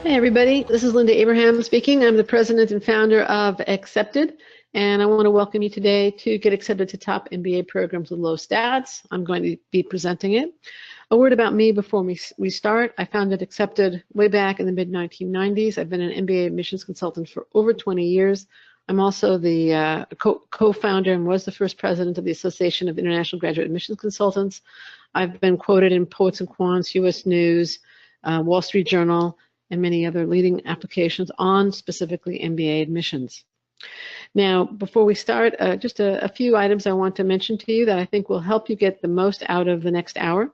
Hey everybody, this is Linda Abraham speaking. I'm the president and founder of Accepted, and I want to welcome you today to get accepted to top MBA programs with low stats. I'm going to be presenting it. A word about me before we start. I founded Accepted way back in the mid-1990s. I've been an MBA admissions consultant for over 20 years. I'm also the co-founder and was the first president of the Association of International Graduate Admissions Consultants. I've been quoted in Poets and Quants, U.S. News, Wall Street Journal, and many other leading applications on specifically MBA admissions. Now, before we start, just a few items I want to mention to you that I think will help you get the most out of the next hour.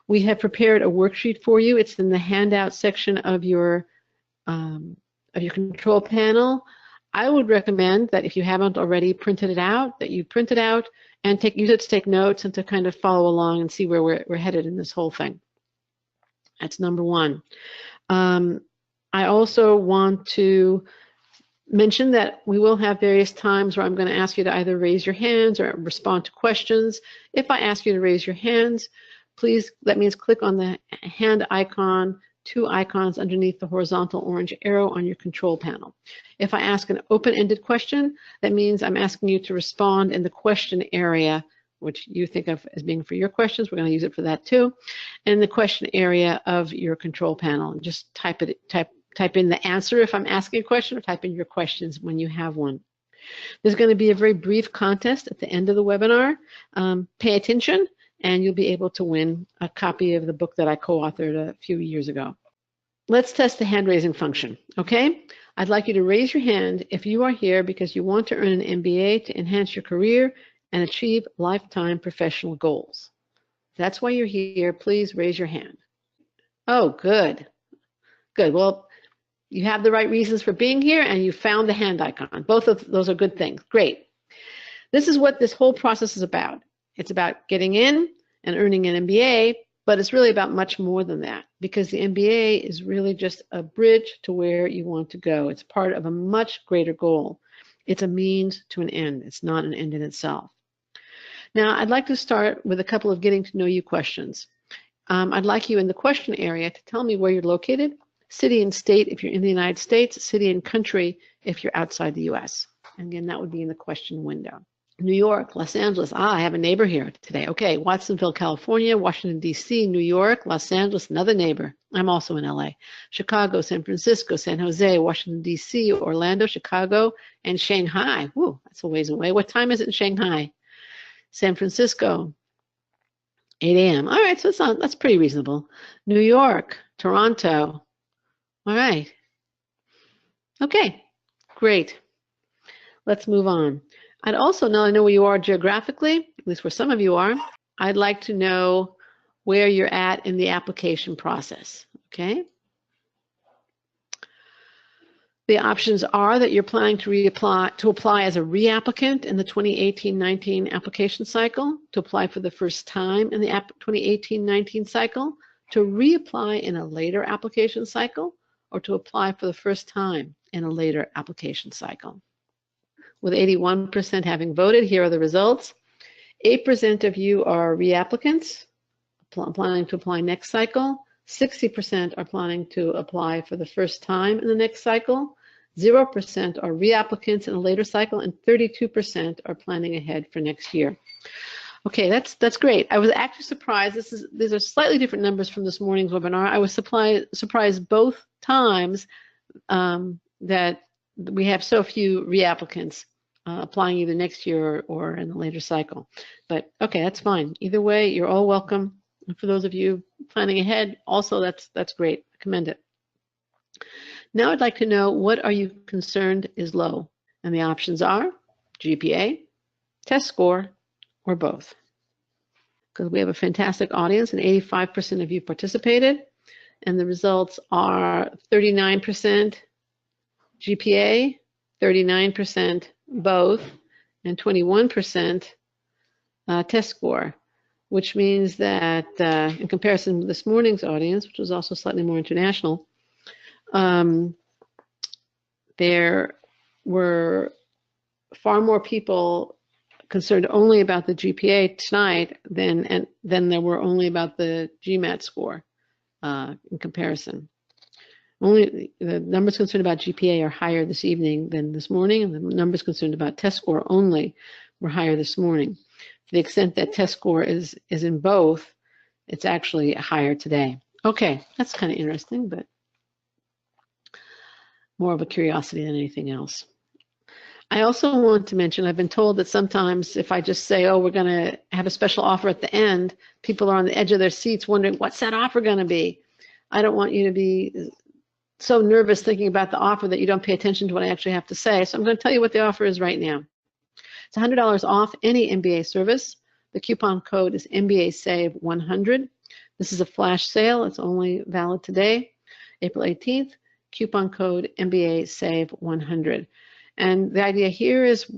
We have prepared a worksheet for you. It's in the handout section of your control panel. I would recommend that if you haven't already printed it out, that you print it out and use it to take notes and to kind of follow along and see where we're headed in this whole thing. That's number one. I also want to mention that we will have various times where I'm going to ask you to either raise your hands or respond to questions. If I ask you to raise your hands, please, that means click on the hand icon, two icons underneath the horizontal orange arrow on your control panel. If I ask an open-ended question, that means I'm asking you to respond in the question area, which you think of as being for your questions. We're going to use it for that too. In the question area of your control panel, just type in the answer if I'm asking a question, or type in your questions when you have one. There's going to be a very brief contest at the end of the webinar. Pay attention, and you'll be able to win a copy of the book that I co-authored a few years ago. Let's test the hand-raising function, okay? I'd like you to raise your hand if you are here because you want to earn an MBA to enhance your career and achieve lifetime professional goals. If that's why you're here, please raise your hand. Oh, good. Good. Well, you have the right reasons for being here and you found the hand icon. Both of those are good things. Great. This is what this whole process is about. It's about getting in and earning an MBA, but it's really about much more than that because the MBA is really just a bridge to where you want to go. It's part of a much greater goal. It's a means to an end. It's not an end in itself. Now, I'd like to start with a couple of getting to know you questions. I'd like you in the question area to tell me where you're located, city and state if you're in the United States, city and country if you're outside the US. And again, that would be in the question window. New York, Los Angeles, I have a neighbor here today. Okay, Watsonville, California, Washington, D.C., New York, Los Angeles, another neighbor. I'm also in LA. Chicago, San Francisco, San Jose, Washington, D.C., Orlando, Chicago, and Shanghai. Woo, that's a ways away. What time is it in Shanghai? San Francisco, 8 a.m. All right, so that's pretty reasonable. New York, Toronto. All right. Okay, great. Let's move on. I'd also now I know where you are geographically, at least where some of you are. I'd like to know where you're at in the application process, okay? The options are that you're planning to apply as a reapplicant in the 2018-19 application cycle, to apply for the first time in the 2018-19 cycle, to reapply in a later application cycle, or to apply for the first time in a later application cycle. With 81% having voted, here are the results. 8% of you are reapplicants, planning to apply next cycle. 60% are planning to apply for the first time in the next cycle. 0% are reapplicants in a later cycle, and 32% are planning ahead for next year. Okay, that's great. I was actually surprised. These are slightly different numbers from this morning's webinar. I was surprised both times that we have so few reapplicants applying either next year or in the later cycle. But okay, that's fine. Either way, you're all welcome. And for those of you planning ahead, also that's great. I commend it. Now I'd like to know, what are you concerned is low? And the options are GPA, test score, or both. Because we have a fantastic audience and 85% of you participated. And the results are 39% GPA, 39% both, and 21% test score, which means that in comparison with this morning's audience, which was also slightly more international, there were far more people concerned only about the GPA tonight than there were only about the GMAT score in comparison, Only the numbers concerned about GPA are higher this evening than this morning, and the numbers concerned about test score only were higher this morning. To the extent that test score is in both, it's actually higher today. Okay, that's kind of interesting, but more of a curiosity than anything else. I also want to mention, I've been told that sometimes if I just say, oh, we're going to have a special offer at the end, people are on the edge of their seats wondering, what's that offer going to be? I don't want you to be so nervous thinking about the offer that you don't pay attention to what I actually have to say. So I'm going to tell you what the offer is right now. It's $100 off any MBA service. The coupon code is MBA Save 100. This is a flash sale. It's only valid today, April 18th. Coupon code MBA Save 100. And the idea here is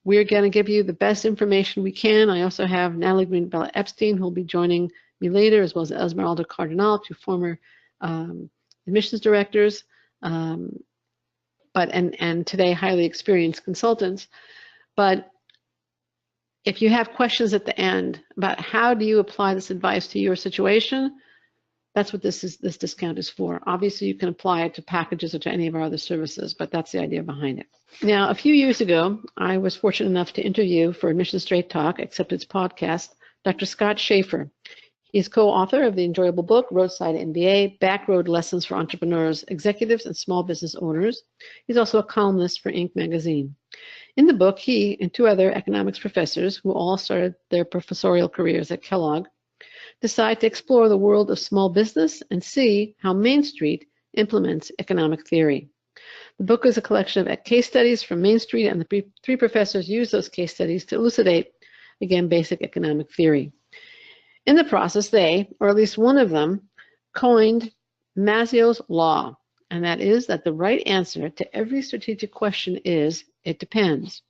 we're going to give you the best information we can. I also have Natalie Green-Bella Epstein, who will be joining me later, as well as Esmeralda Cardinal, two former admissions directors, and today highly experienced consultants. But if you have questions at the end about how do you apply this advice to your situation, that's what this discount is for. Obviously, you can apply it to packages or to any of our other services, but that's the idea behind it. Now, a few years ago, I was fortunate enough to interview for Admission Straight Talk, except it's podcast, Dr. Scott Schaefer. He's co-author of the enjoyable book, Roadside MBA, Backroad Lessons for Entrepreneurs, Executives, and Small Business Owners. He's also a columnist for Inc. magazine. In the book, he and two other economics professors, who all started their professorial careers at Kellogg, decide to explore the world of small business and see how Main Street implements economic theory. The book is a collection of case studies from Main Street, and the three professors use those case studies to elucidate, again, basic economic theory. In the process, they, or at least one of them, coined Mazzio's Law, and that is that the right answer to every strategic question is, it depends.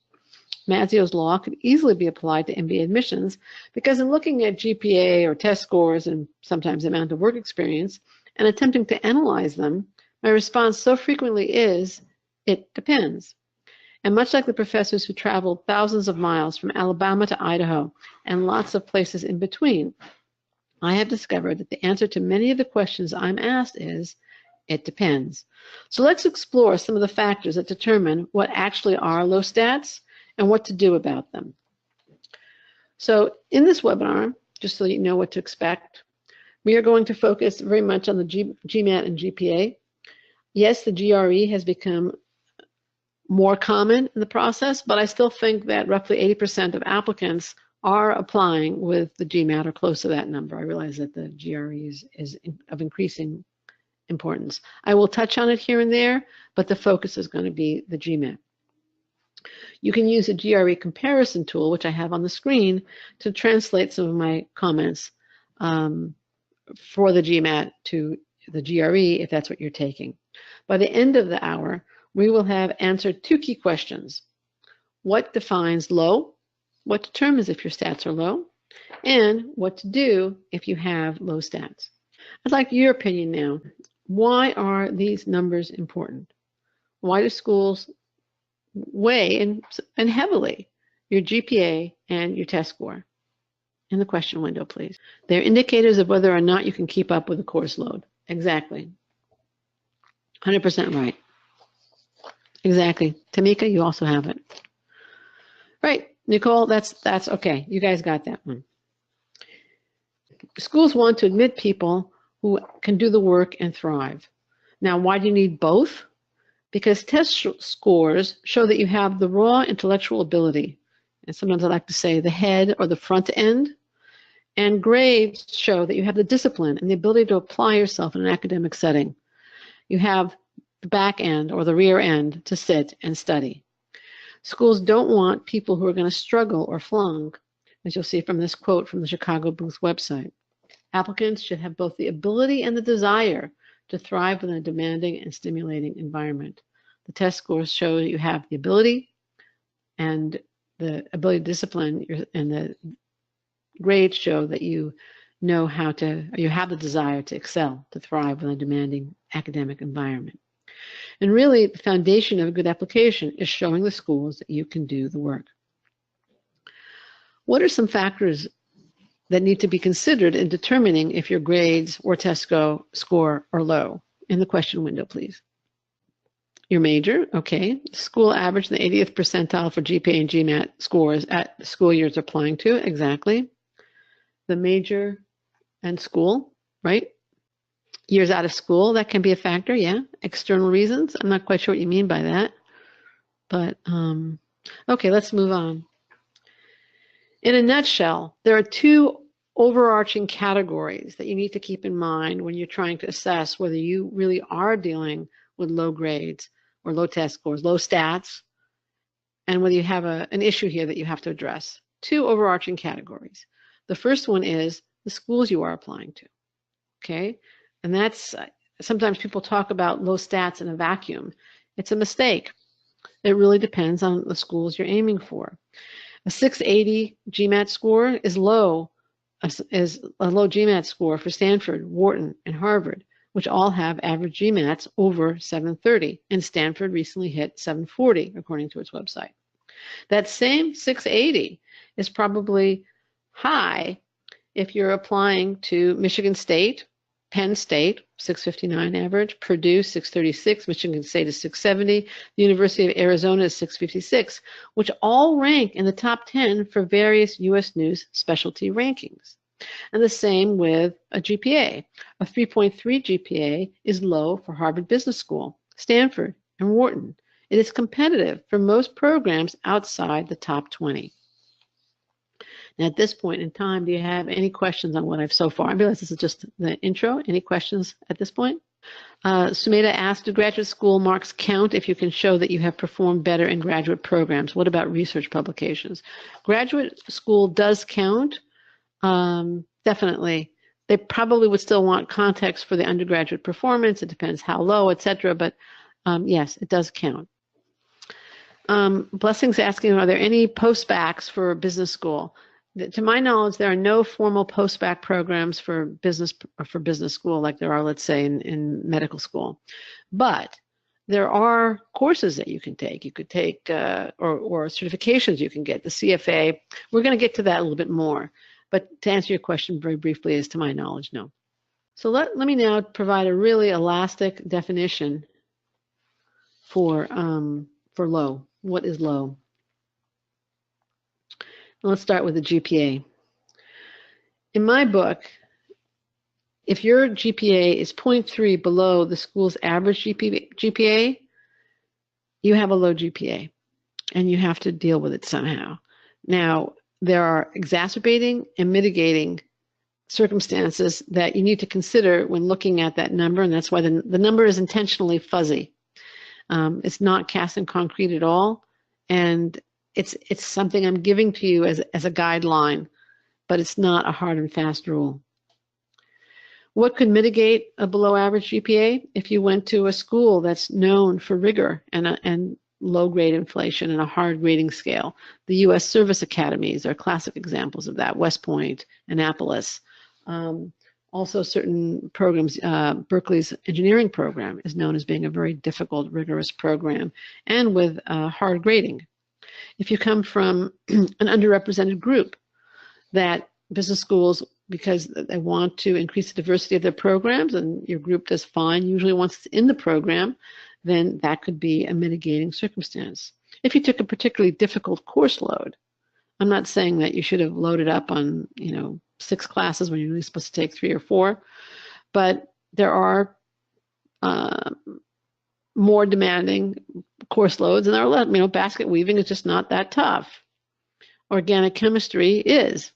Mazzio's Law could easily be applied to MBA admissions because in looking at GPA or test scores and sometimes the amount of work experience and attempting to analyze them, my response so frequently is, it depends. And much like the professors who traveled thousands of miles from Alabama to Idaho and lots of places in between, I have discovered that the answer to many of the questions I'm asked is, it depends. So let's explore some of the factors that determine what actually are low stats and what to do about them. So in this webinar, just so you know what to expect, we are going to focus very much on the GMAT and GPA. Yes, the GRE has become more common in the process, but I still think that roughly 80% of applicants are applying with the GMAT or close to that number. I realize that the GRE is of increasing importance. I will touch on it here and there, but the focus is going to be the GMAT. You can use a GRE comparison tool, which I have on the screen, to translate some of my comments for the GMAT to the GRE, if that's what you're taking. By the end of the hour, we will have answered two key questions. What defines low? What determines if your stats are low? And what to do if you have low stats? I'd like your opinion now. Why are these numbers important? Why do schools weigh and heavily your GPA and your test score? In the question window, please. They're indicators of whether or not you can keep up with the course load. Exactly. 100% right. Exactly. Tamika, you also have it. Right. Nicole, that's okay. You guys got that one. Schools want to admit people who can do the work and thrive. Now, why do you need both? Because test scores show that you have the raw intellectual ability, and sometimes I like to say the head or the front end, and grades show that you have the discipline and the ability to apply yourself in an academic setting. You have the back end or the rear end to sit and study. Schools don't want people who are going to struggle or flunk, as you'll see from this quote from the Chicago Booth website. Applicants should have both the ability and the desire to thrive within a demanding and stimulating environment. The test scores show that you have the ability and the ability to discipline, and the grades show that you know how to, or you have the desire to excel, to thrive within a demanding academic environment. And really, the foundation of a good application is showing the schools that you can do the work. What are some factors that need to be considered in determining if your grades or test score are low? in the question window, please. Your major, okay. School average in the 80th percentile for GPA and GMAT scores at the school year it's applying to, exactly. The major and school, right? Years out of school, that can be a factor, yeah. External reasons, I'm not quite sure what you mean by that. But, okay, let's move on. In a nutshell, there are two overarching categories that you need to keep in mind when you're trying to assess whether you really are dealing with low grades or low test scores, low stats, and whether you have an issue here that you have to address. Two overarching categories. The first one is the schools you are applying to, okay? And that's, sometimes people talk about low stats in a vacuum. It's a mistake. It really depends on the schools you're aiming for. A 680 GMAT score is low, is a low GMAT score for Stanford, Wharton, and Harvard, which all have average GMATs over 730, and Stanford recently hit 740, according to its website. That same 680 is probably high if you're applying to Michigan State, Penn State, 659 average, Purdue, 636, Michigan State is 670, the University of Arizona is 656, which all rank in the top 10 for various U.S. News specialty rankings. And the same with a GPA. A 3.3 GPA is low for Harvard Business School, Stanford, and Wharton. It is competitive for most programs outside the top 20. Now, at this point in time, do you have any questions on what I've so far? I realize this is just the intro. Any questions at this point? Sumeda asked, do graduate school marks count if you can show that you have performed better in graduate programs? What about research publications? Graduate school does count, definitely. They probably would still want context for the undergraduate performance. It depends how low, etc. But yes, it does count. Blessing's asking, are there any post-bacs for business school? To my knowledge, there are no formal post-bac programs for business school like there are, let's say, in medical school. But there are courses that you can take. You could take, or certifications you can get. The CFA, we're going to get to that a little bit more. But to answer your question very briefly, is to my knowledge, no. So let me now provide a really elastic definition for low. What is low? Let's start with the GPA. In my book, if your GPA is 0.3 below the school's average GPA, you have a low GPA, and you have to deal with it somehow. Now, there are exacerbating and mitigating circumstances that you need to consider when looking at that number, and that's why the number is intentionally fuzzy. It's not cast in concrete at all, and it's something I'm giving to you as a guideline, but it's not a hard and fast rule. What could mitigate a below average GPA? If you went to a school that's known for rigor and low grade inflation and a hard grading scale. The U.S. Service Academies are classic examples of that, West Point, Annapolis. Also certain programs, Berkeley's engineering program is known as being a very difficult, rigorous program and with hard grading. If you come from an underrepresented group, that business schools, because they want to increase the diversity of their programs and your group does fine, usually once it's in the program, then that could be a mitigating circumstance. If you took a particularly difficult course load, I'm not saying that you should have loaded up on, 6 classes when you're really supposed to take 3 or 4, but there are more demanding course loads, and there are basket weaving is just not that tough. Organic chemistry is.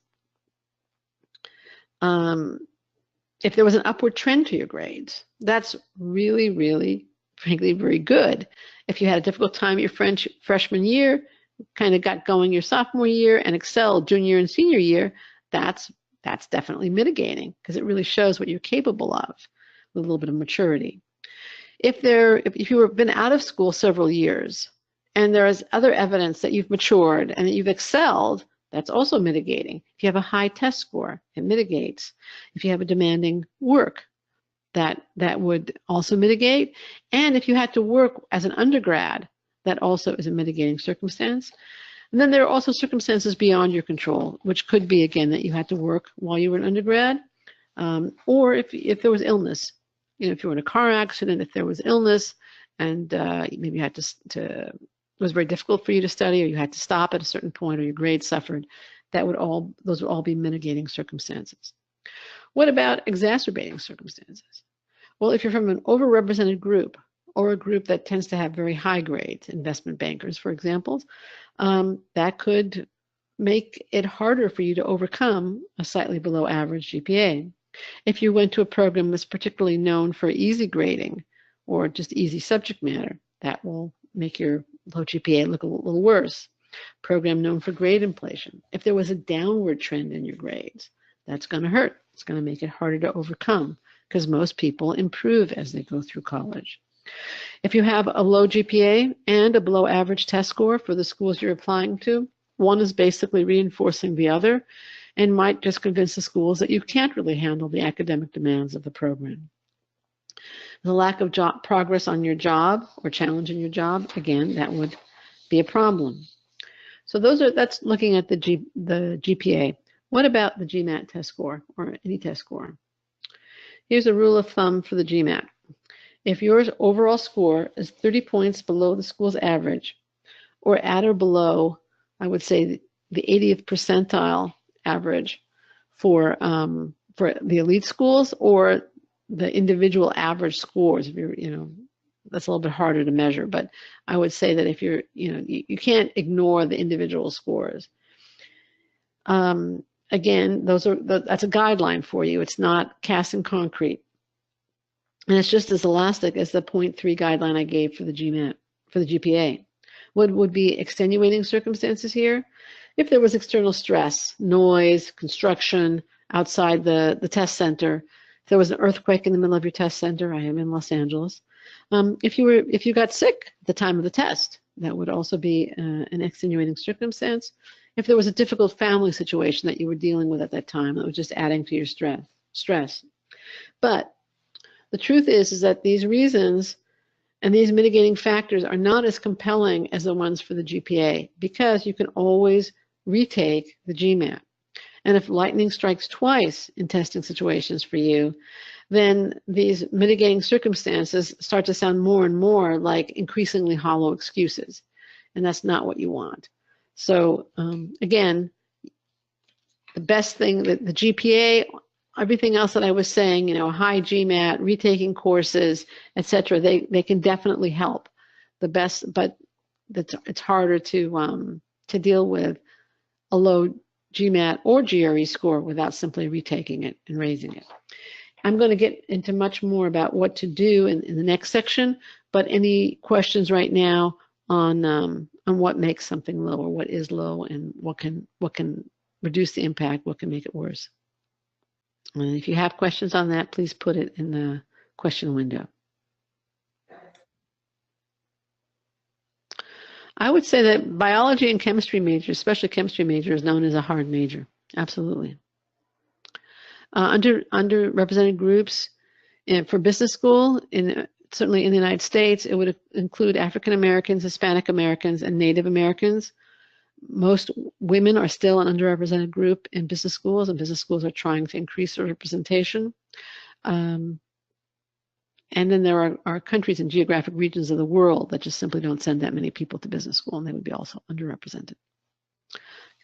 If there was an upward trend to your grades, that's really, really, frankly, very good. If you had a difficult time your freshman year, kind of got going your sophomore year, and excelled junior and senior year, that's definitely mitigating because it really shows what you're capable of with a little bit of maturity. If you have been out of school several years and there is other evidence that you've matured and that you've excelled, that's also mitigating. If you have a high test score, it mitigates. If you have a demanding work, that would also mitigate. And if you had to work as an undergrad, that also is a mitigating circumstance. And then there are also circumstances beyond your control, which could be, again, that you had to work while you were an undergrad, or if there was illness. if you were in a car accident, if there was illness, and maybe you had it was very difficult for you to study, or you had to stop at a certain point, or your grades suffered, those would all be mitigating circumstances. What about exacerbating circumstances? Well, if you're from an overrepresented group, or a group that tends to have very high grades, investment bankers, for example, that could make it harder for you to overcome a slightly below average GPA. If you went to a program that's particularly known for easy grading or just easy subject matter, that will make your low GPA look a little worse. Program known for grade inflation. If there was a downward trend in your grades, that's going to hurt. It's going to make it harder to overcome because most people improve as they go through college. If you have a low GPA and a below average test score for the schools you're applying to, one is basically reinforcing the other and might just convince the schools that you can't really handle the academic demands of the program. The lack of progress on your job or challenge in your job, again, that would be a problem. So that's looking at the GPA. What about the GMAT test score or any test score? Here's a rule of thumb for the GMAT. If your overall score is 30 points below the school's average, or at or below, I would say, the 80th percentile average for the elite schools, or the individual average scores, if you're, that's a little bit harder to measure, but I would say that if you're, you can't ignore the individual scores. Again, that's a guideline for you. It's not cast in concrete. And it's just as elastic as the 0.3 guideline I gave for the GMAT, for the GPA. What would be extenuating circumstances here? If there was external stress, noise, construction outside the test center, if there was an earthquake in the middle of your test center, I am in Los Angeles. If you got sick at the time of the test, that would also be an extenuating circumstance. If there was a difficult family situation that you were dealing with at that time, that was just adding to your stress. But the truth is that these reasons and these mitigating factors are not as compelling as the ones for the GPA, because you can always retake the GMAT. And if lightning strikes twice in testing situations for you, then these mitigating circumstances start to sound more and more like increasingly hollow excuses. And that's not what you want. So again, the best thing, that the GPA, everything else that I was saying, high GMAT, retaking courses, etc., they can definitely help. The best, but it's harder to deal with a low GMAT or GRE score without simply retaking it and raising it. I'm going to get into much more about what to do in the next section, but any questions right now on what makes something low, or what is low, and what can reduce the impact, what can make it worse? And if you have questions on that, please put it in the question window. I would say that biology and chemistry majors, especially chemistry major, is known as a hard major. Absolutely. Underrepresented groups for business school, certainly in the United States, it would include African Americans, Hispanic Americans, and Native Americans. Most women are still an underrepresented group in business schools, and business schools are trying to increase their representation. And then there are countries and geographic regions of the world that just simply don't send that many people to business school, and they would be also underrepresented.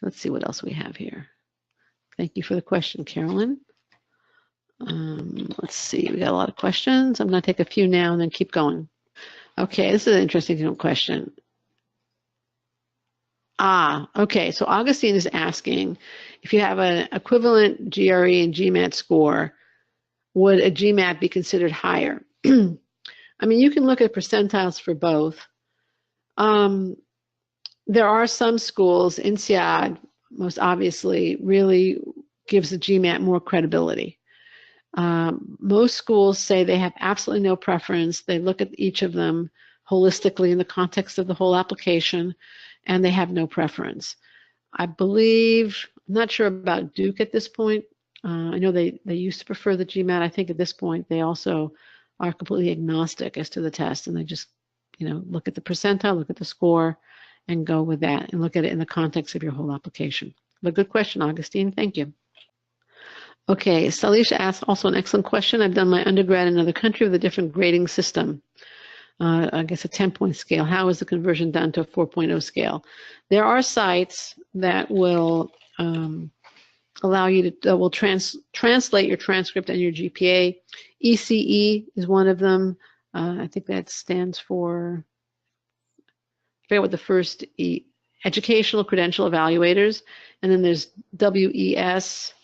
Let's see what else we have here. Thank you for the question, Carolyn. Let's see, we got a lot of questions. I'm going to take a few now and then keep going. Okay, this is an interesting question. Okay, so Augustine is asking, if you have an equivalent GRE and GMAT score, would a GMAT be considered higher? I mean, you can look at percentiles for both. There are some schools, INSEAD most obviously really gives the GMAT more credibility. Most schools say they have absolutely no preference. They look at each of them holistically in the context of the whole application, and they have no preference. I believe, I'm not sure about Duke at this point. I know they used to prefer the GMAT. I think at this point they also are completely agnostic as to the test, and they just, look at the percentile, look at the score, and go with that, and look at it in the context of your whole application. But good question, Augustine. Thank you. Okay, Salisha asked also an excellent question. I've done my undergrad in another country with a different grading system. I guess a 10-point scale. How is the conversion done to a 4.0 scale? There are sites that will allow you to will translate your transcript and your GPA. ECE is one of them. I think that stands for, I forget what the first E, Educational Credential Evaluators, and then there's WES,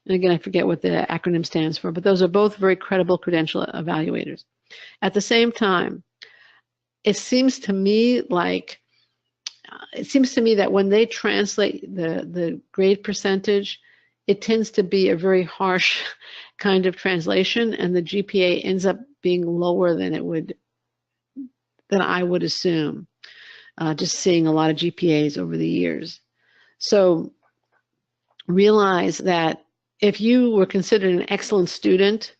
and again I forget what the acronym stands for, but those are both very credible credential evaluators. At the same time, it seems to me that when they translate the grade percentage, it tends to be a very harsh kind of translation, and the GPA ends up being lower than I would assume, just seeing a lot of GPAs over the years. So realize that if you were considered an excellent student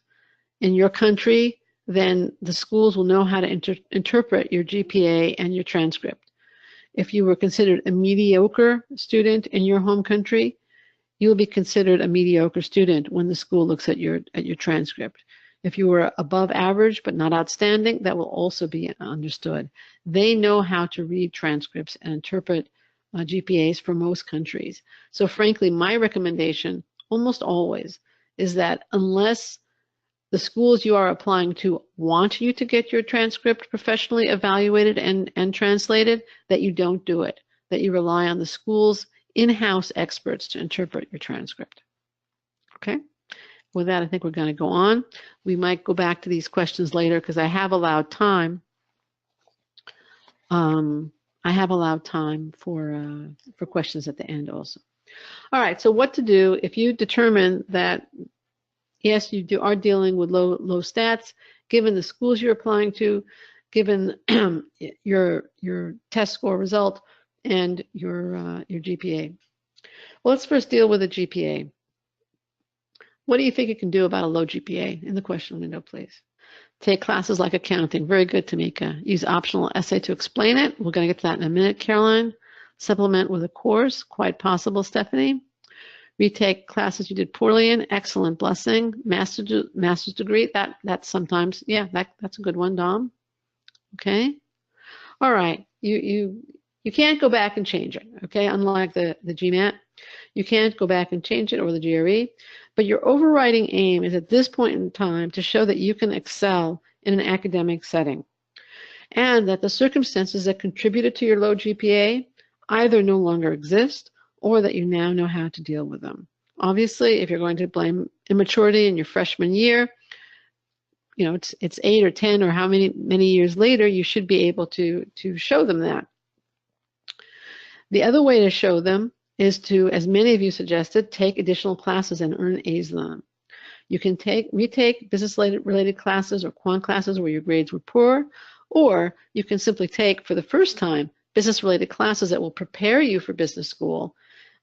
in your country, then the schools will know how to interpret your GPA and your transcript. If you were considered a mediocre student in your home country, you will be considered a mediocre student when the school looks at your transcript. If you were above average but not outstanding, that will also be understood. They know how to read transcripts and interpret GPAs for most countries. So frankly, my recommendation almost always is that unless the schools you are applying to want you to get your transcript professionally evaluated and translated, that you don't do it, that you rely on the school's in-house experts to interpret your transcript. Okay? With that, I think we're going to go on. We might go back to these questions later because I have allowed time. I have allowed time for questions at the end also. All right, so what to do if you determine that, yes, you are dealing with low stats, given the schools you're applying to, given your test score result, and your GPA. Well, let's first deal with the GPA. What do you think you can do about a low GPA? In the question window, please. Take classes like accounting. Very good, Tamika. Use optional essay to explain it. We're going to get to that in a minute, Caroline. Supplement with a course. Quite possible, Stephanie. Retake classes you did poorly in. Excellent, Blessing. Master's degree. That's sometimes, yeah, that's a good one, Dom. Okay. All right. You can't go back and change it, okay? Unlike the GMAT, you can't go back and change it, or the GRE, but your overriding aim is at this point in time to show that you can excel in an academic setting and that the circumstances that contributed to your low GPA either no longer exist or that you now know how to deal with them. Obviously, if you're going to blame immaturity in your freshman year, you know, it's 8 or 10 or how many years later, you should be able to show them that. The other way to show them is to, as many of you suggested, take additional classes and earn A's in them. You can retake business-related classes or quant classes where your grades were poor, or you can simply take, for the first time, business-related classes that will prepare you for business school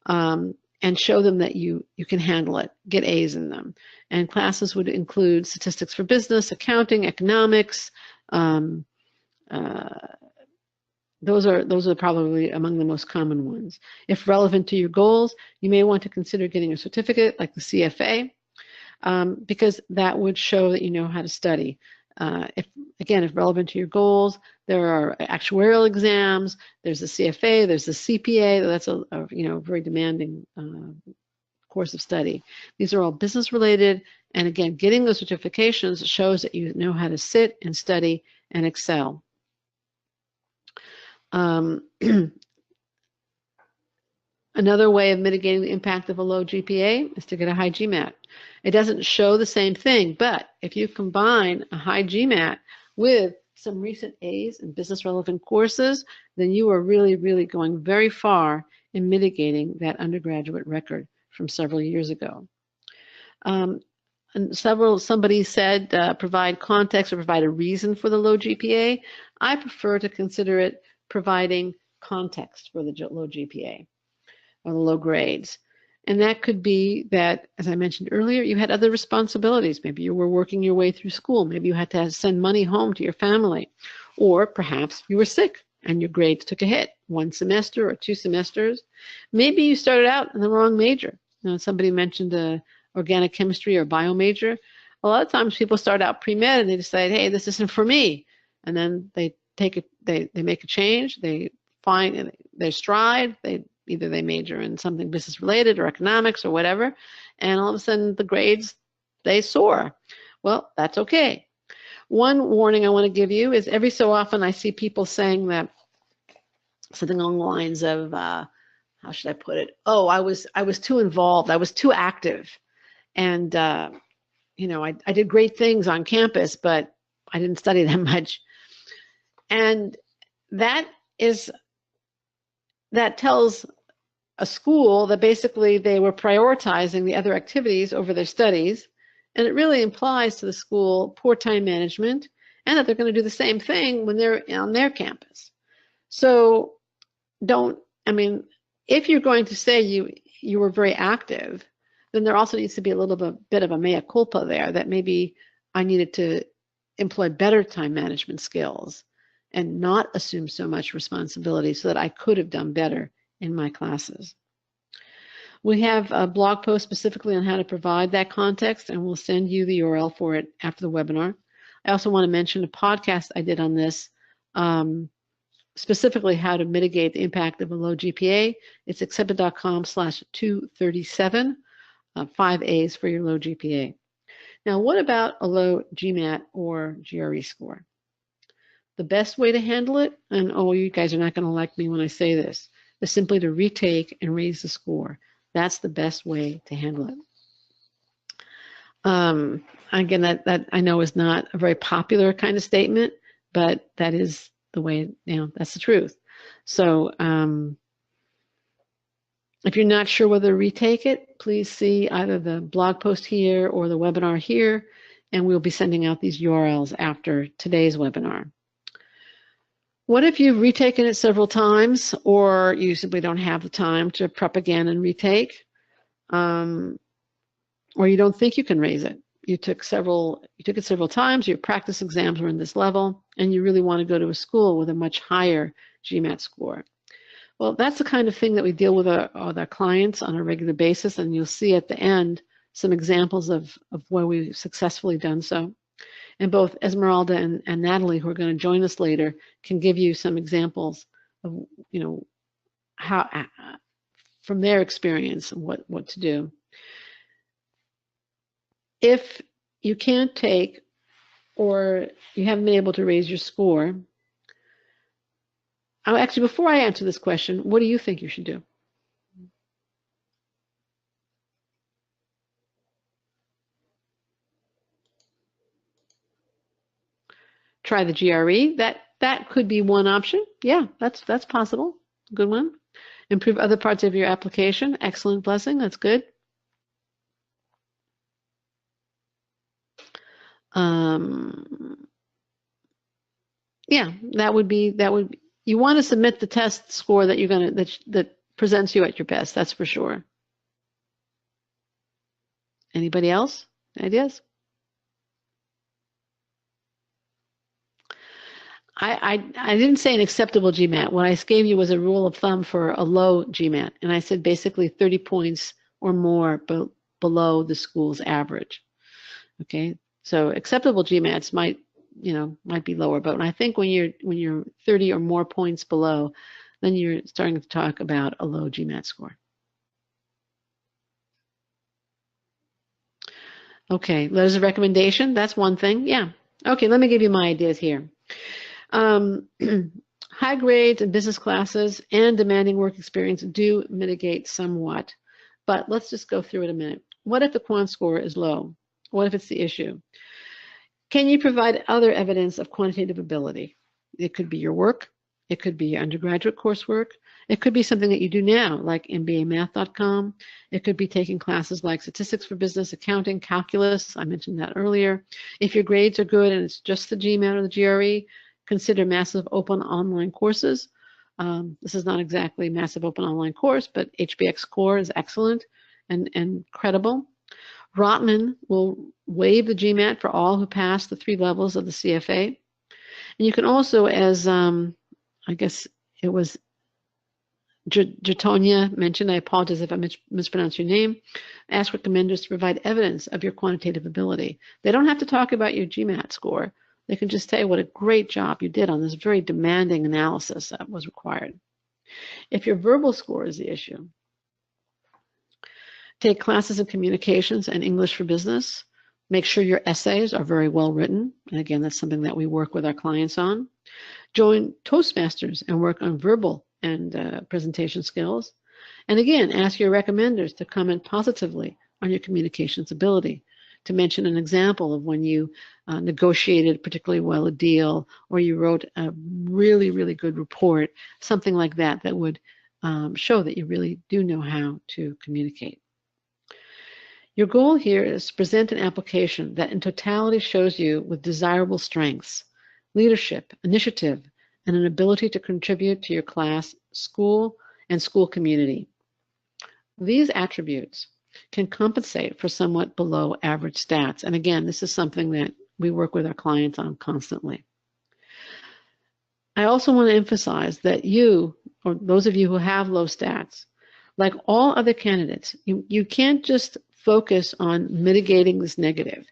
and show them that you can handle it, get A's in them. And classes would include statistics for business, accounting, economics. Those are probably among the most common ones. If relevant to your goals, you may want to consider getting a certificate like the CFA, because that would show that you know how to study. If relevant to your goals, there are actuarial exams, there's the CFA, there's the CPA. That's a very demanding course of study. These are all business related, and again, getting those certifications shows that you know how to sit and study and excel. Another way of mitigating the impact of a low GPA is to get a high GMAT. It doesn't show the same thing, but if you combine a high GMAT with some recent A's in business relevant courses, then you are really, really going very far in mitigating that undergraduate record from several years ago. And somebody said provide context or provide a reason for the low GPA. I prefer to consider it providing context for the low GPA or the low grades. And that could be that, as I mentioned earlier, you had other responsibilities. Maybe you were working your way through school. Maybe you had to send money home to your family. Or perhaps you were sick and your grades took a hit, 1 semester or 2 semesters. Maybe you started out in the wrong major. You know, somebody mentioned a organic chemistry or bio major, a lot of times people start out pre-med and they decide, hey, this isn't for me. And then they take it, they make a change, they find their stride, either they major in something business related or economics or whatever, and all of a sudden the grades, they soar. Well, that's okay. One warning I want to give you is every so often I see people saying that something along the lines of, how should I put it? Oh, I was too involved. I was too active. And, you know, I did great things on campus, but I didn't study that much. And that tells a school that basically they were prioritizing the other activities over their studies. And it really implies to the school poor time management and that they're going to do the same thing when they're on their campus. So if you're going to say you were very active, then there also needs to be a little bit of a mea culpa there, that maybe I needed to employ better time management skills and not assume so much responsibility so that I could have done better in my classes. We have a blog post specifically on how to provide that context, and we'll send you the URL for it after the webinar. I also want to mention a podcast I did on this, specifically how to mitigate the impact of a low GPA. It's accepted.com/237, 5 A's for your low GPA. Now, what about a low GMAT or GRE score? The best way to handle it, and oh, you guys are not going to like me when I say this, is simply to retake and raise the score. That's the best way to handle it. Again, that I know is not a very popular kind of statement, but that is the way, that's the truth. So if you're not sure whether to retake it, please see either the blog post here or the webinar here, and we'll be sending out these URLs after today's webinar. What if you've retaken it several times, or you simply don't have the time to prep again and retake, or you don't think you can raise it? You took it several times, your practice exams were in this level, and you really want to go to a school with a much higher GMAT score. Well, that's the kind of thing that we deal with our clients on a regular basis, and you'll see at the end some examples of where we've successfully done so. And both Esmeralda and Natalie, who are going to join us later, can give you some examples of, how, from their experience, what to do. If you can't take, or you haven't been able to raise your score, actually, before I answer this question, what do you think you should do? Try the GRE. That could be one option. Yeah, that's possible. Good one. Improve other parts of your application. Excellent, Blessing. That's good. Yeah, that would be. You want to submit the test score that you're that presents you at your best. That's for sure. Anybody else? Ideas? I didn't say an acceptable GMAT. What I gave you was a rule of thumb for a low GMAT, and I said basically 30 points or more below the school's average. Okay, so acceptable GMATs might be lower, but I think when you're 30 or more points below, then you're starting to talk about a low GMAT score. Okay, letters of recommendation, that's one thing. Yeah. Okay, let me give you my ideas here. High grades in business classes and demanding work experience do mitigate somewhat, but let's just go through it a minute. What if the quant score is low? What if it's the issue? Can you provide other evidence of quantitative ability? It could be your work. It could be your undergraduate coursework. It could be something that you do now, like mbamath.com. It could be taking classes like statistics for business, accounting, calculus. I mentioned that earlier. If your grades are good and it's just the GMAT or the GRE, consider massive open online courses. This is not exactly a massive open online course, but HBX Core is excellent and credible. Rotman will waive the GMAT for all who pass the 3 levels of the CFA. And you can also, as I guess it was Jatonia mentioned, I apologize if I mispronounced your name, ask recommenders to provide evidence of your quantitative ability. They don't have to talk about your GMAT score. They can just say what a great job you did on this very demanding analysis that was required. If your verbal score is the issue, take classes in communications and English for business. Make sure your essays are very well written. And again, that's something that we work with our clients on. Join Toastmasters and work on verbal and presentation skills. And again, ask your recommenders to comment positively on your communications ability, to mention an example of when you negotiated particularly well a deal, or you wrote a really, really good report, something like that that would show that you really do know how to communicate. Your goal here is to present an application that in totality shows you with desirable strengths, leadership, initiative, and an ability to contribute to your class, school, and school community. These attributes can compensate for somewhat below average stats. And again, this is something that we work with our clients on constantly. I also want to emphasize that you, or those of you who have low stats, like all other candidates, you can't just focus on mitigating this negative.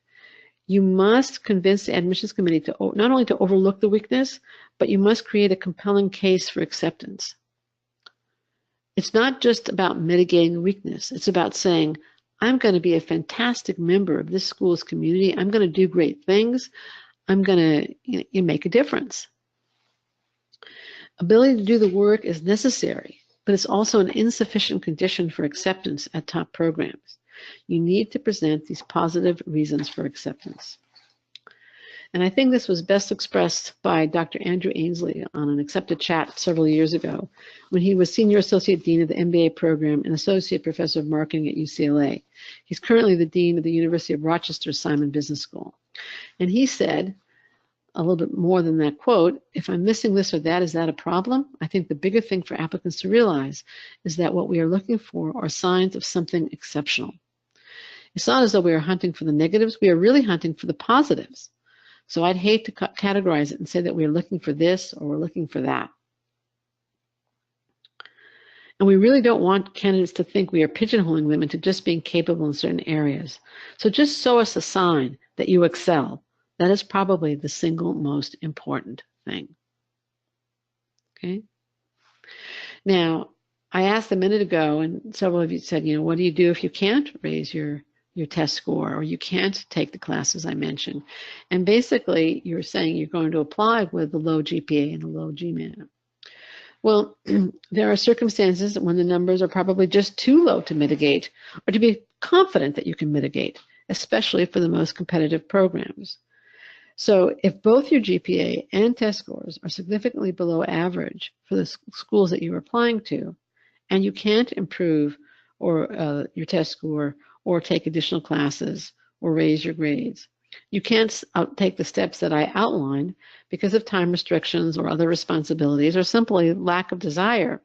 You must convince the admissions committee to not only to overlook the weakness, but you must create a compelling case for acceptance. It's not just about mitigating the weakness. It's about saying, I'm going to be a fantastic member of this school's community. I'm going to do great things. I'm going to make a difference. Ability to do the work is necessary, but it's also an insufficient condition for acceptance at top programs. You need to present these positive reasons for acceptance. And I think this was best expressed by Dr. Andrew Ainsley on an accepted chat several years ago when he was Senior Associate Dean of the MBA program and Associate Professor of Marketing at UCLA. He's currently the Dean of the University of Rochester Simon Business School. And he said, a little bit more than that quote, if I'm missing this or that, is that a problem? I think the bigger thing for applicants to realize is that what we are looking for are signs of something exceptional. It's not as though we are hunting for the negatives. We are really hunting for the positives. So I'd hate to categorize it and say that we're looking for this or we're looking for that. And we really don't want candidates to think we are pigeonholing them into just being capable in certain areas. So just show us a sign that you excel. That is probably the single most important thing. Okay? Now, I asked a minute ago, and several of you said, what do you do if you can't raise your test score, or you can't take the classes I mentioned? And basically, you're saying you're going to apply with the low GPA and the low GMAT. Well, there are circumstances when the numbers are probably just too low to mitigate, or to be confident that you can mitigate, especially for the most competitive programs. So if both your GPA and test scores are significantly below average for the schools that you're applying to, and you can't improve or your test score or take additional classes or raise your grades, you can't take the steps that I outlined because of time restrictions or other responsibilities or simply lack of desire,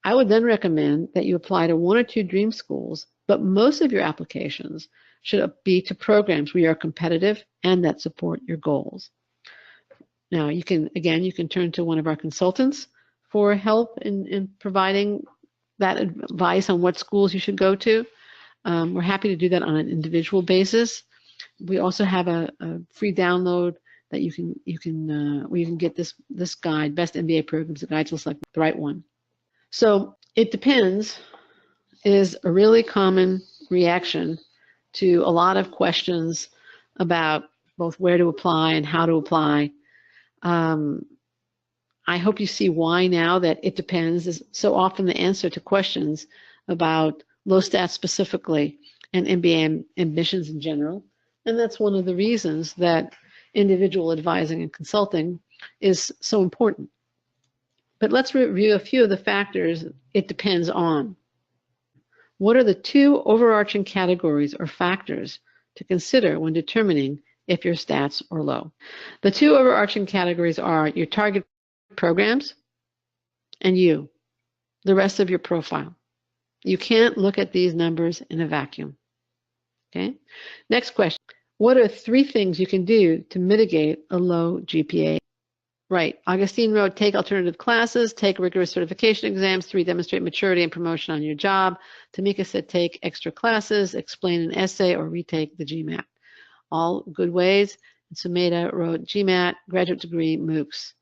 I would then recommend that you apply to one or two dream schools, but most of your applications should be to programs where you are competitive and that support your goals. Now, you can turn to one of our consultants for help in providing that advice on what schools you should go to. We're happy to do that on an individual basis. We also have a free download that you can get this guide, Best MBA Programs, the guide to select the right one. So it depends is a really common reaction to a lot of questions about both where to apply and how to apply. I hope you see why now that it depends is so often the answer to questions about low stats specifically and MBA admissions in general. And that's one of the reasons that individual advising and consulting is so important. But let's review a few of the factors it depends on. What are the two overarching categories or factors to consider when determining if your stats are low? The two overarching categories are your target programs and the rest of your profile. You can't look at these numbers in a vacuum. Okay? Next question. What are 3 things you can do to mitigate a low GPA? Right. Augustine wrote, take alternative classes, take rigorous certification exams, 3, demonstrate maturity and promotion on your job. Tamika said, take extra classes, explain an essay, or retake the GMAT. All good ways. And Sumeda wrote, GMAT, graduate degree, MOOCs.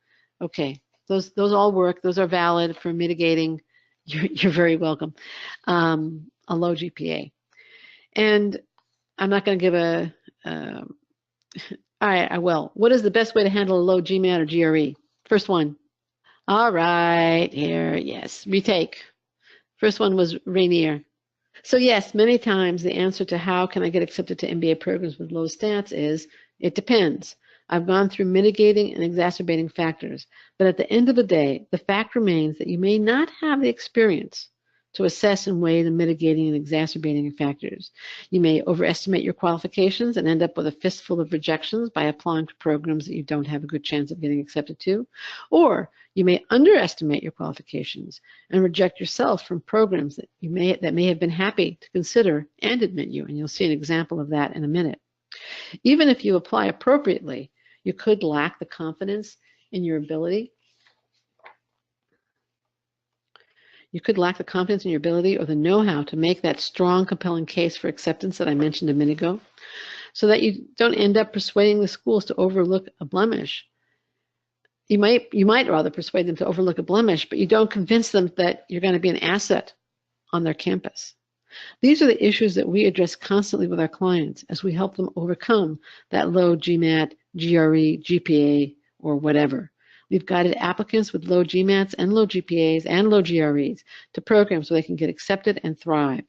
Okay, those all work. Those are valid for mitigating, you're very welcome, a low GPA. And I'm not going to give a, all right, I will. What is the best way to handle a low GMAT or GRE? First one. All right, here, yes, retake. First one was Rainier. So yes, many times the answer to how can I get accepted to MBA programs with low stats is, it depends. I've gone through mitigating and exacerbating factors, but at the end of the day, the fact remains that you may not have the experience to assess and weigh the mitigating and exacerbating factors. You may overestimate your qualifications and end up with a fistful of rejections by applying to programs that you don't have a good chance of getting accepted to, or you may underestimate your qualifications and reject yourself from programs that may have been happy to consider and admit you, and you'll see an example of that in a minute. Even if you apply appropriately, you could lack the confidence in your ability. You could lack the confidence in your ability or the know-how to make that strong, compelling case for acceptance that I mentioned a minute ago, so that you don't end up persuading the schools to overlook a blemish. You might rather persuade them to overlook a blemish, but you don't convince them that you're going to be an asset on their campus. These are the issues that we address constantly with our clients as we help them overcome that low GMAT, GRE, GPA, or whatever. We've guided applicants with low GMATs and low GPAs and low GREs to programs where they can get accepted and thrive.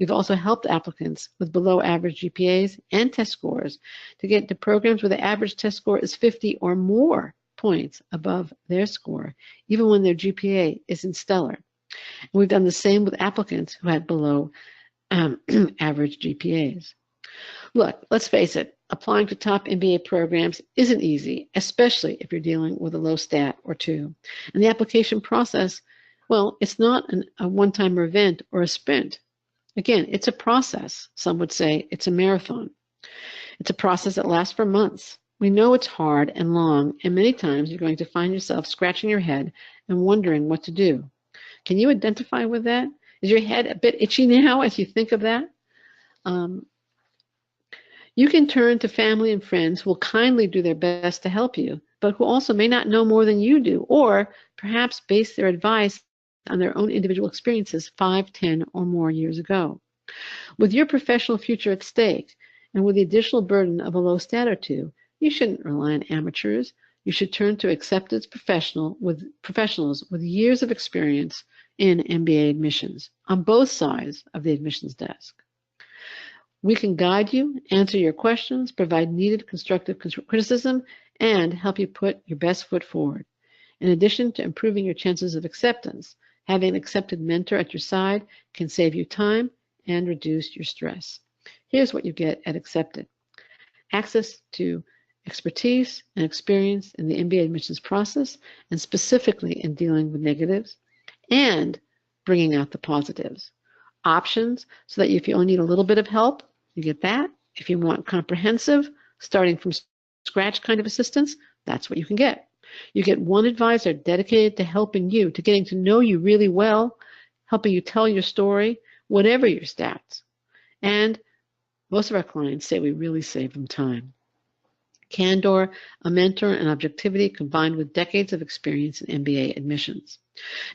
We've also helped applicants with below average GPAs and test scores to get into programs where the average test score is 50 or more points above their score, even when their GPA isn't stellar. And we've done the same with applicants who had below average GPAs. Look, let's face it, applying to top MBA programs isn't easy, especially if you're dealing with a low stat or two. And the application process, well, it's not a one-time event or a sprint. Again, it's a process. Some would say it's a marathon. It's a process that lasts for months. We know it's hard and long, and many times you're going to find yourself scratching your head and wondering what to do. Can you identify with that? Is your head a bit itchy now as you think of that? You can turn to family and friends who will kindly do their best to help you, but who also may not know more than you do, or perhaps base their advice on their own individual experiences 5, 10, or more years ago. With your professional future at stake, and with the additional burden of a low stat or two, you shouldn't rely on amateurs. You should turn to accepted professionals with years of experience in MBA admissions on both sides of the admissions desk. We can guide you, answer your questions, provide needed constructive criticism, and help you put your best foot forward. In addition to improving your chances of acceptance, having an accepted mentor at your side can save you time and reduce your stress. Here's what you get at Accepted: access to expertise and experience in the MBA admissions process, and specifically in dealing with negatives and bringing out the positives. Options so that if you only need a little bit of help, you get that. If you want comprehensive, starting from scratch kind of assistance, that's what you can get. You get one advisor dedicated to helping you, to getting to know you really well, helping you tell your story, whatever your stats. And most of our clients say we really save them time. Candor, a mentor, and objectivity combined with decades of experience in MBA admissions.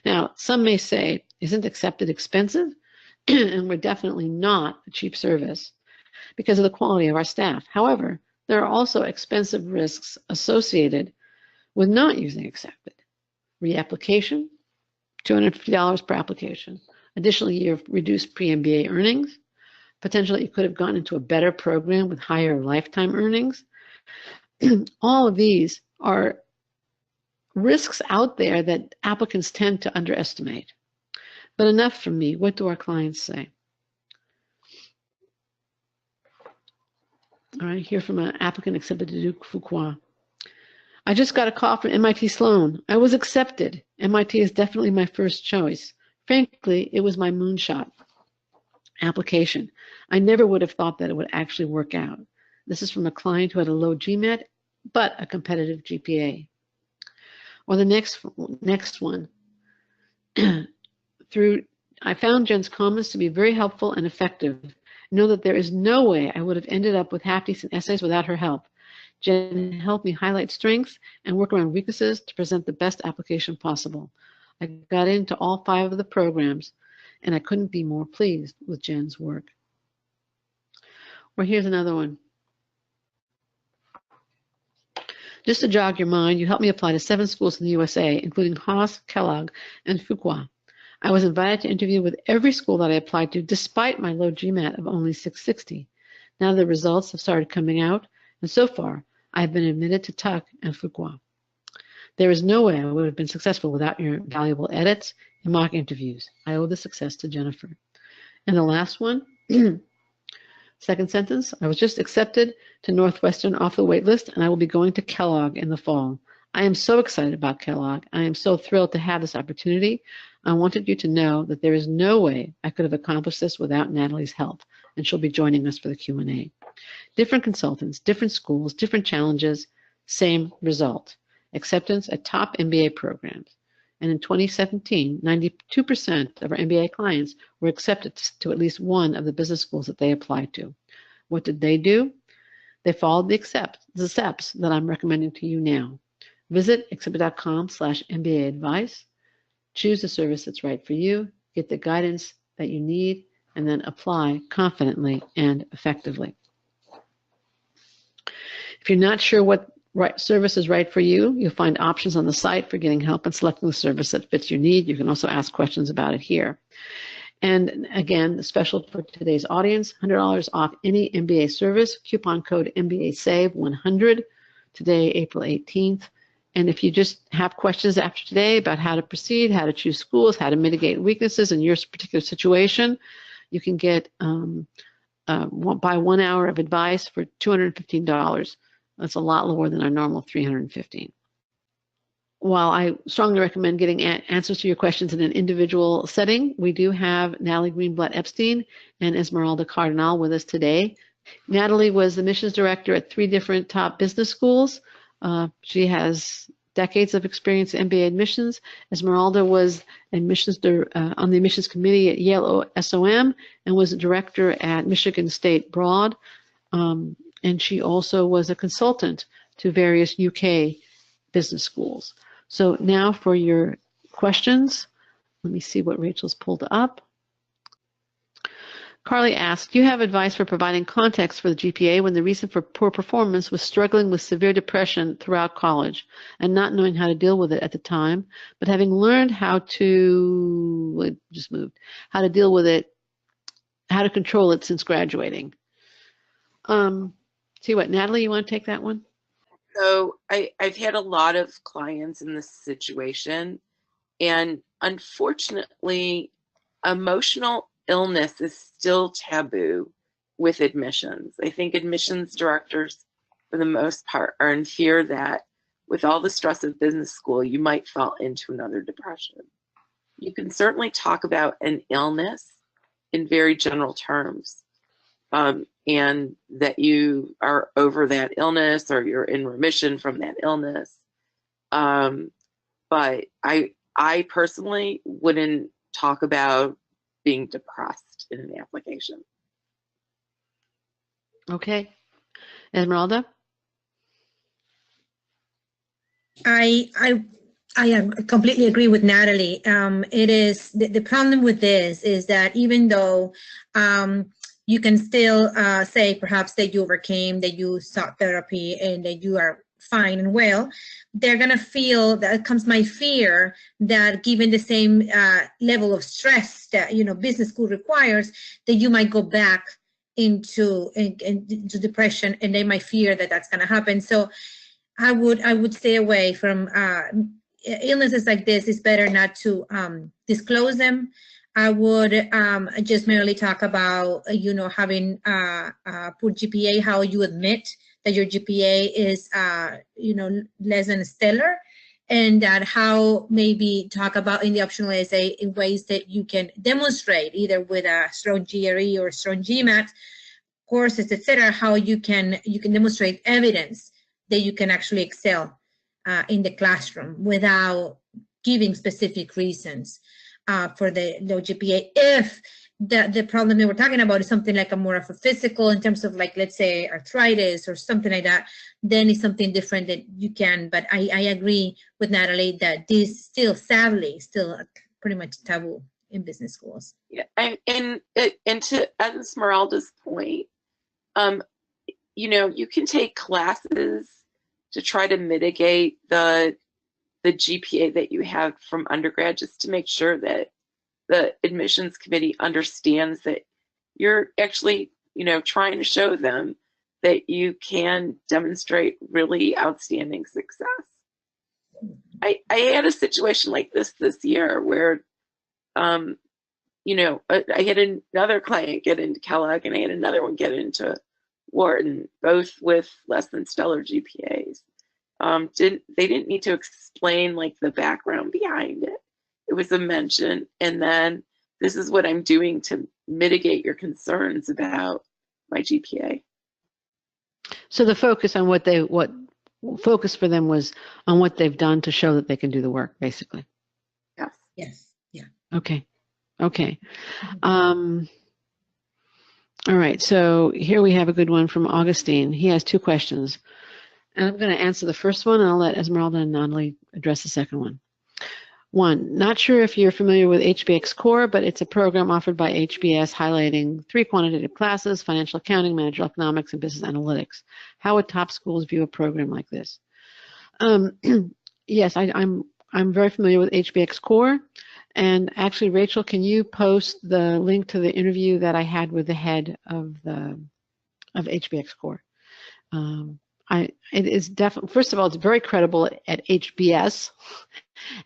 Now, some may say, isn't Accepted expensive? And we're definitely not a cheap service because of the quality of our staff. However, there are also expensive risks associated with not using Accepted. Reapplication, $250 per application. Additionally, you have reduced pre-MBA earnings. Potentially, you could have gone into a better program with higher lifetime earnings. All of these are risks out there that applicants tend to underestimate. But enough from me. What do our clients say? All right, here from an applicant accepted to Duke Fuqua. I just got a call from MIT Sloan. I was accepted. MIT is definitely my first choice. Frankly, it was my moonshot application. I never would have thought that it would actually work out. This is from a client who had a low GMAT, but a competitive GPA. Or the next one. I found Jen's comments to be very helpful and effective. Know that there is no way I would have ended up with half-decent essays without her help. Jen helped me highlight strengths and work around weaknesses to present the best application possible. I got into all 5 of the programs, and I couldn't be more pleased with Jen's work. Or here's another one. Just to jog your mind, you helped me apply to 7 schools in the USA, including Haas, Kellogg, and Fuqua. I was invited to interview with every school that I applied to, despite my low GMAT of only 660. Now the results have started coming out, and so far, I have been admitted to Tuck and Fuqua. There is no way I would have been successful without your valuable edits and mock interviews. I owe the success to Jennifer. And the last one, second sentence, I was just accepted to Northwestern off the wait list, and I will be going to Kellogg in the fall. I am so excited about Kellogg. I am so thrilled to have this opportunity. I wanted you to know that there is no way I could have accomplished this without Natalie's help, and she'll be joining us for the Q&A. Different consultants, different schools, different challenges, same result. Acceptance at top MBA programs. And in 2017, 92% of our MBA clients were accepted to at least one of the business schools that they applied to. What did they do? They followed the steps that I'm recommending to you now. Visit exhibit.com/MBA advice. Choose the service that's right for you, get the guidance that you need, and then apply confidently and effectively. If you're not sure what service is right for you, you'll find options on the site for getting help and selecting the service that fits your need. You can also ask questions about it here. And again, the special for today's audience, $100 off any MBA service, coupon code MBASAVE100, today, April 18th. And if you just have questions after today about how to proceed, how to choose schools, how to mitigate weaknesses in your particular situation, you can get buy 1 hour of advice for $215. That's a lot lower than our normal $315. While I strongly recommend getting answers to your questions in an individual setting, we do have Natalie Greenblatt-Epstein and Esmeralda Cardinal with us today. Natalie was the missions director at 3 different top business schools. She has decades of experience in MBA admissions. Esmeralda was admissions on the admissions committee at Yale SOM and was a director at Michigan State Broad. And she also was a consultant to various UK business schools. So now for your questions. Let me see what Rachel's pulled up. Carly asked, do you have advice for providing context for the GPA when the reason for poor performance was struggling with severe depression throughout college and not knowing how to deal with it at the time, but having learned how to deal with it, how to control it since graduating? See what, Natalie, you want to take that one? So I've had a lot of clients in this situation, and unfortunately, emotional illness is still taboo with admissions. I think admissions directors, for the most part, are in fear that with all the stress of business school, you might fall into another depression. You can certainly talk about an illness in very general terms, and that you are over that illness or you're in remission from that illness. But I personally wouldn't talk about being depressed in an application. Okay. Esmeralda? I completely agree with Natalie. It is the problem with this is that even though you can still say perhaps that you overcame, that you sought therapy, and that you are fine and well, they're going to feel that comes my fear that given the same level of stress that business school requires, that you might go back into depression, and they might fear that that's going to happen. So I would stay away from illnesses like this. It's better not to disclose them. I would just merely talk about having poor GPA, how you admit that your GPA is less than stellar, and that how maybe talk about in the optional essay in ways that you can demonstrate either with a strong GRE or strong GMAT courses, etc., how you can demonstrate evidence that you can actually excel in the classroom without giving specific reasons for the low GPA. If the problem that we're talking about is something like a more of a physical in terms of, like, let's say arthritis or something like that, then it's something different that you can. But I agree with Natalie that this still, sadly, still pretty much taboo in business schools. Yeah, and to Esmeralda's point, you know, you can take classes to try to mitigate the GPA that you have from undergrad, just to make sure that the admissions committee understands that you're actually, you know, trying to show them that you can demonstrate really outstanding success. I had a situation like this year where, you know, I had another client get into Kellogg and I had another one get into Wharton, both with less than stellar GPAs. They didn't need to explain like the background behind it. It was a mention, and then this is what I'm doing to mitigate your concerns about my GPA. So the focus on what focus for them was on what they've done to show that they can do the work, basically. Yes. Yes. Yeah. Okay. Okay. All right. So here we have a good one from Augustine. He has two questions. And I'm going to answer the first one, and I'll let Esmeralda and Natalie address the second one. One, not sure if you're familiar with HBX Core, but it's a program offered by HBS highlighting 3 quantitative classes: financial accounting, managerial economics, and business analytics. How would top schools view a program like this? Yes, I'm very familiar with HBX Core. And actually, Rachel, can you post the link to the interview that I had with the head of HBX Core? It is definitely, first of all, it's very credible at HBS.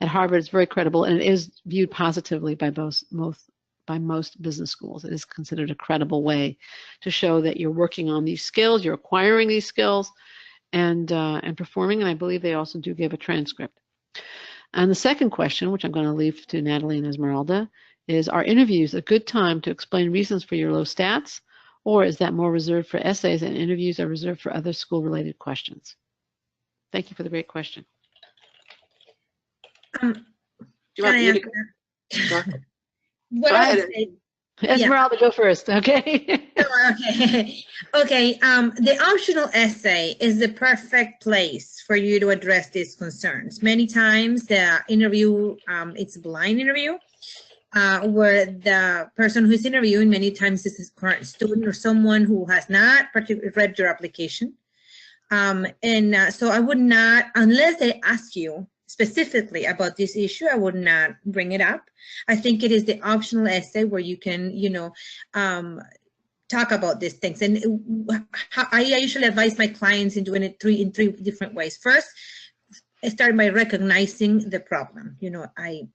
At Harvard, it's very credible, and it is viewed positively by most business schools. It is considered a credible way to show that you're working on these skills, you're acquiring these skills, and performing. And I believe they also do give a transcript. And the second question, which I'm going to leave to Natalie and Esmeralda, is: are interviews a good time to explain reasons for your low stats, or is that more reserved for essays and interviews are reserved for other school-related questions? Thank you for the great question. Do you want me to go? What Go I would ahead. say, Esmeralda, go first, okay? okay. Okay. The optional essay is the perfect place for you to address these concerns. Many times the interview, it's a blind interview, where the person who's interviewing many times is a current student or someone who has not particularly read your application. So I would not, unless they ask you specifically about this issue, I would not bring it up. I think it is the optional essay where you can, you know, talk about these things. And I usually advise my clients in doing it in three different ways. First, I start by recognizing the problem. You know, I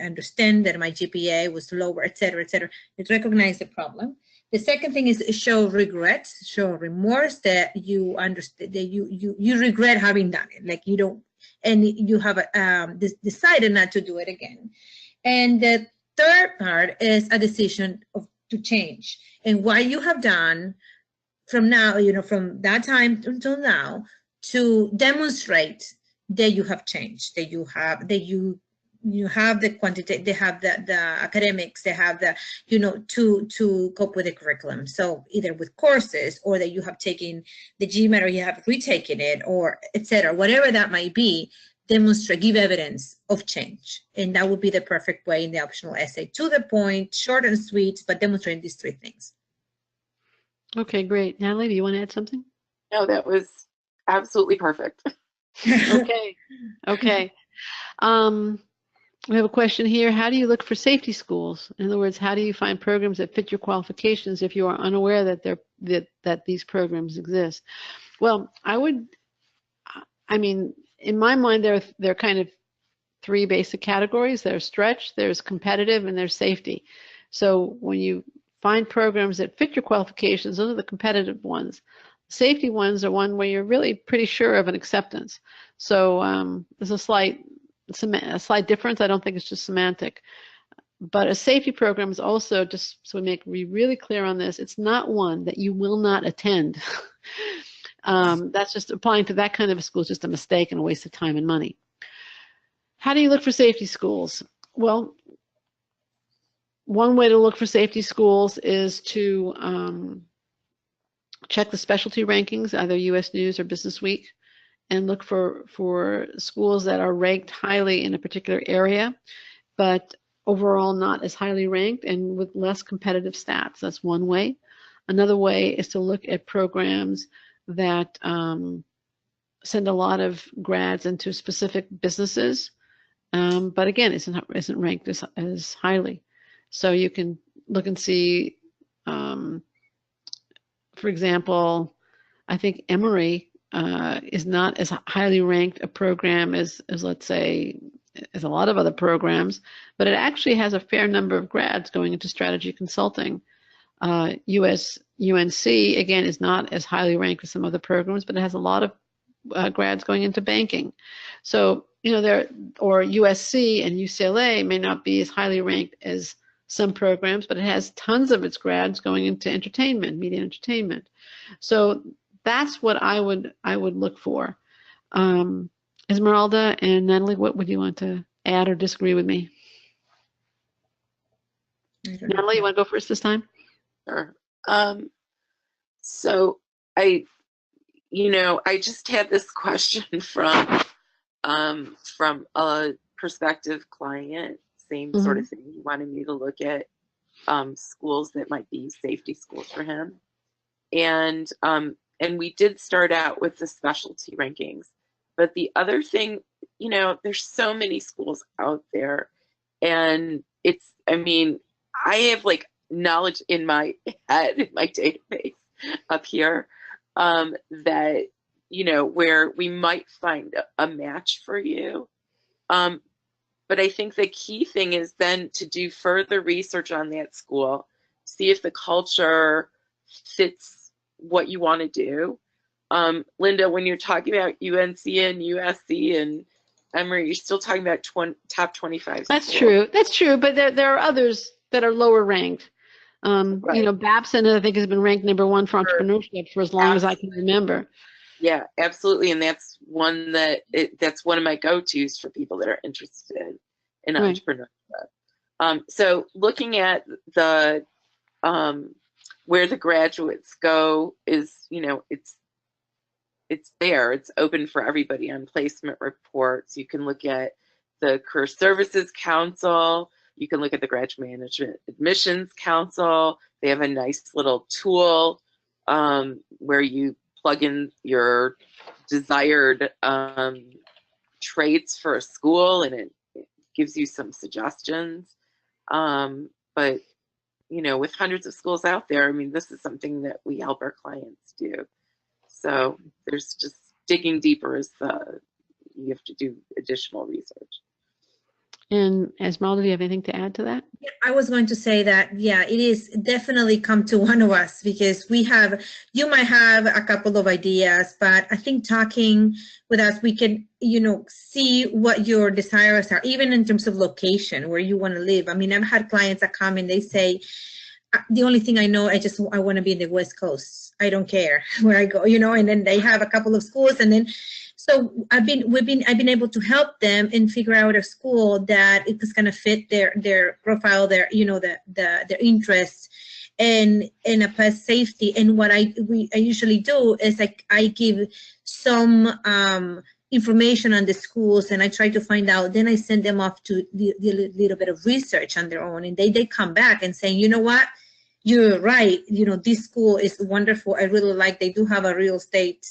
understand that my GPA was lower, et cetera, et cetera. Recognize the problem. The second thing is show regret, show remorse, that you understand, that you regret having done it. Like you don't, and you have decided not to do it again. And the third part is a decision to change, and what you have done from now, you know, from that time until now, to demonstrate that you have changed, that you have the quantity, they have the academics, they have the, you know, to cope with the curriculum. So either with courses, or that you have taken the GMAT, or you have retaken it, or etc. Whatever that might be, demonstrate, give evidence of change. And that would be the perfect way in the optional essay. To the point, short and sweet, but demonstrating these three things. Okay, great. Natalie, do you want to add something? No, that was absolutely perfect. Okay. Okay. We have a question here. How do you look for safety schools? In other words, how do you find programs that fit your qualifications if you are unaware that these programs exist? Well, I mean, in my mind, there are kind of three basic categories. There's stretch, there's competitive, and there's safety. So when you find programs that fit your qualifications, those are the competitive ones. Safety ones are one where you're really pretty sure of an acceptance. So there's a slight difference. I don't think it's just semantic. But a safety program is also, just so we make really clear on this, it's not one that you will not attend. That's just applying to that kind of a school is just a mistake and a waste of time and money. How do you look for safety schools? Well, one way to look for safety schools is to check the specialty rankings, either U.S. News or Business Week, and look for schools that are ranked highly in a particular area, but overall not as highly ranked and with less competitive stats. That's one way. Another way is to look at programs that send a lot of grads into specific businesses, but again, isn't ranked as highly. So you can look and see, for example, I think Emory is not as highly ranked a program as let's say, as a lot of other programs, but it actually has a fair number of grads going into strategy consulting. UNC, again, is not as highly ranked as some other programs, but it has a lot of grads going into banking. So, or USC and UCLA may not be as highly ranked as some programs, but it has tons of its grads going into entertainment, media and entertainment. So that's what I would look for. Esmeralda and Natalie, what would you want to add or disagree with me? Natalie, you want to go first this time? Sure. So I just had this question from a prospective client, same sort of thing. He wanted me to look at schools that might be safety schools for him, and we did start out with the specialty rankings. But the other thing, there's so many schools out there, and I have like knowledge in my head, in my database up here, that, where we might find a match for you. But I think the key thing is then to do further research on that school, see if the culture fits what you want to do. Linda, when you're talking about UNC and USC and Emory, you're still talking about top 25 That's schools. That's true. But there are others that are lower ranked. Right. Babson, I think, has been ranked #1 for entrepreneurship for as long as I can remember. Yeah, absolutely. And that's one that's one of my go-tos for people that are interested in entrepreneurship. So looking at the where the graduates go is, it's there. It's open for everybody on placement reports. You can look at the Career Services Council. You can look at the Graduate Management Admissions Council. They have a nice little tool where you plug in your desired traits for a school, and it gives you some suggestions. But, with hundreds of schools out there, this is something that we help our clients do. So there's just digging deeper you have to do additional research. And Esmeralda, do you have anything to add to that? Yeah, I was going to say that, yeah, it is definitely come to one of us, because you might have a couple of ideas, but I think talking with us, we can, see what your desires are, even in terms of location, where you want to live. I've had clients that come and they say, the only thing I know, I want to be in the West Coast. I don't care where I go, and then they have a couple of schools, and then so I've been able to help them and figure out a school that is going to fit their profile, their interests, and a safety. And what I usually do is I give some information on the schools, and I try to find out. Then I send them off to the little bit of research on their own, and they come back and say, you know what? You're right. This school is wonderful. I really like. They do have a real estate,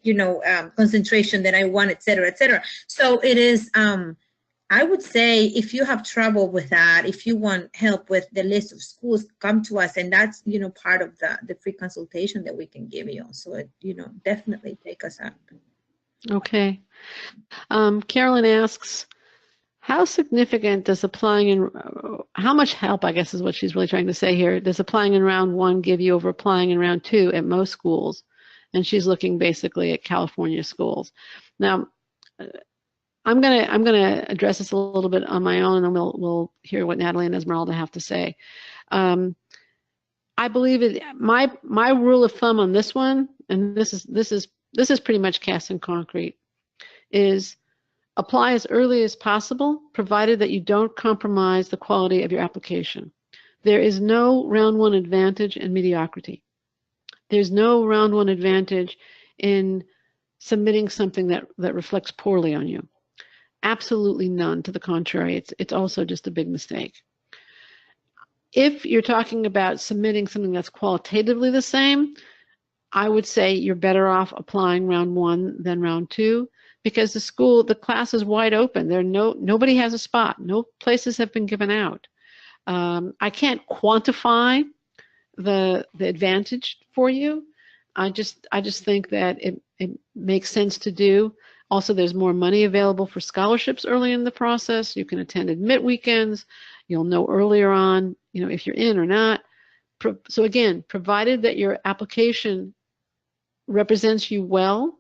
concentration that I want, et cetera, et cetera. So it is. I would say if you have trouble with that, if you want help with the list of schools, come to us, and that's part of the free consultation that we can give you. So definitely take us up. Okay. Carolyn asks, how significant does how much help, I guess is what she's really trying to say here, does applying in round 1 give you over applying in round 2 at most schools? And she's looking basically at California schools. Now, I'm gonna address this a little bit on my own, and then we'll hear what Natalie and Esmeralda have to say. I believe my rule of thumb on this one and this is pretty much cast in concrete, is apply as early as possible, provided that you don't compromise the quality of your application. There is no round one advantage in mediocrity. There's no round one advantage in submitting something that reflects poorly on you. Absolutely none. To the contrary, it's also just a big mistake. If you're talking about submitting something that's qualitatively the same, I would say you're better off applying round one than round two, because the class is wide open. Nobody has a spot. No places have been given out. I can't quantify the advantage for you. I just think that it makes sense to do. Also, there's more money available for scholarships early in the process. You can attend admit weekends. You'll know earlier on, if you're in or not. So again, provided that your application represents you well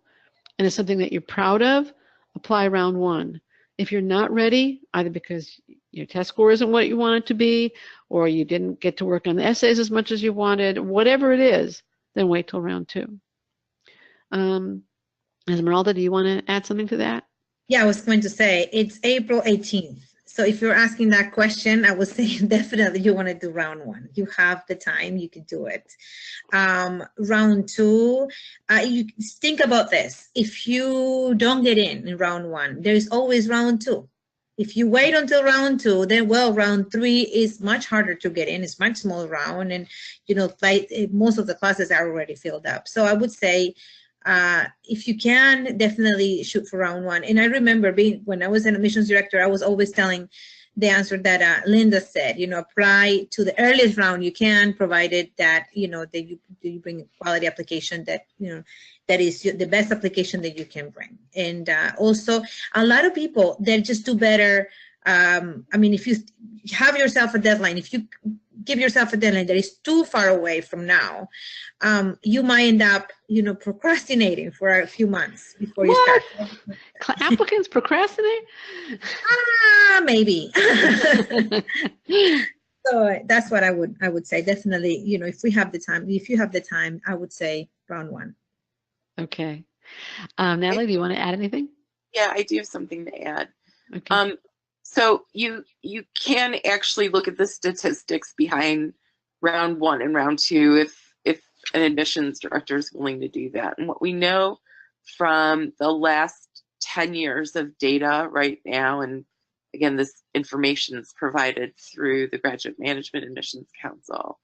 and is something that you're proud of, apply round one. If you're not ready, either because your test score isn't what you want it to be, or you didn't get to work on the essays as much as you wanted, whatever it is, then wait till round two. Esmeralda, do you want to add something to that? Yeah, I was going to say it's April 18th. So if you're asking that question, I would say definitely you want to do round one. You have the time, you can do it. Round two, you think about this. If you don't get in round one, there's always round two. If you wait until round two, then round three is much harder to get in. It's much smaller round, and most of the classes are already filled up. So I would say, if you can, definitely shoot for round one. And I remember when I was an admissions director, I was always telling the answer that Linda said, apply to the earliest round you can, provided that, that you bring a quality application that, that is the best application that you can bring. And also, a lot of people, they just do better. If you have yourself a deadline, if you give yourself a deadline that is too far away from now, you might end up, procrastinating for a few months before you start. Applicants procrastinate? Maybe. So that's what I would say. Definitely, if you have the time, I would say round one. Okay. Natalie, do you want to add anything? Yeah, I do have something to add. Okay. So you can actually look at the statistics behind round one and round two if an admissions director is willing to do that. And what we know from the last 10 years of data right now, and again, this information is provided through the Graduate Management Admissions Council,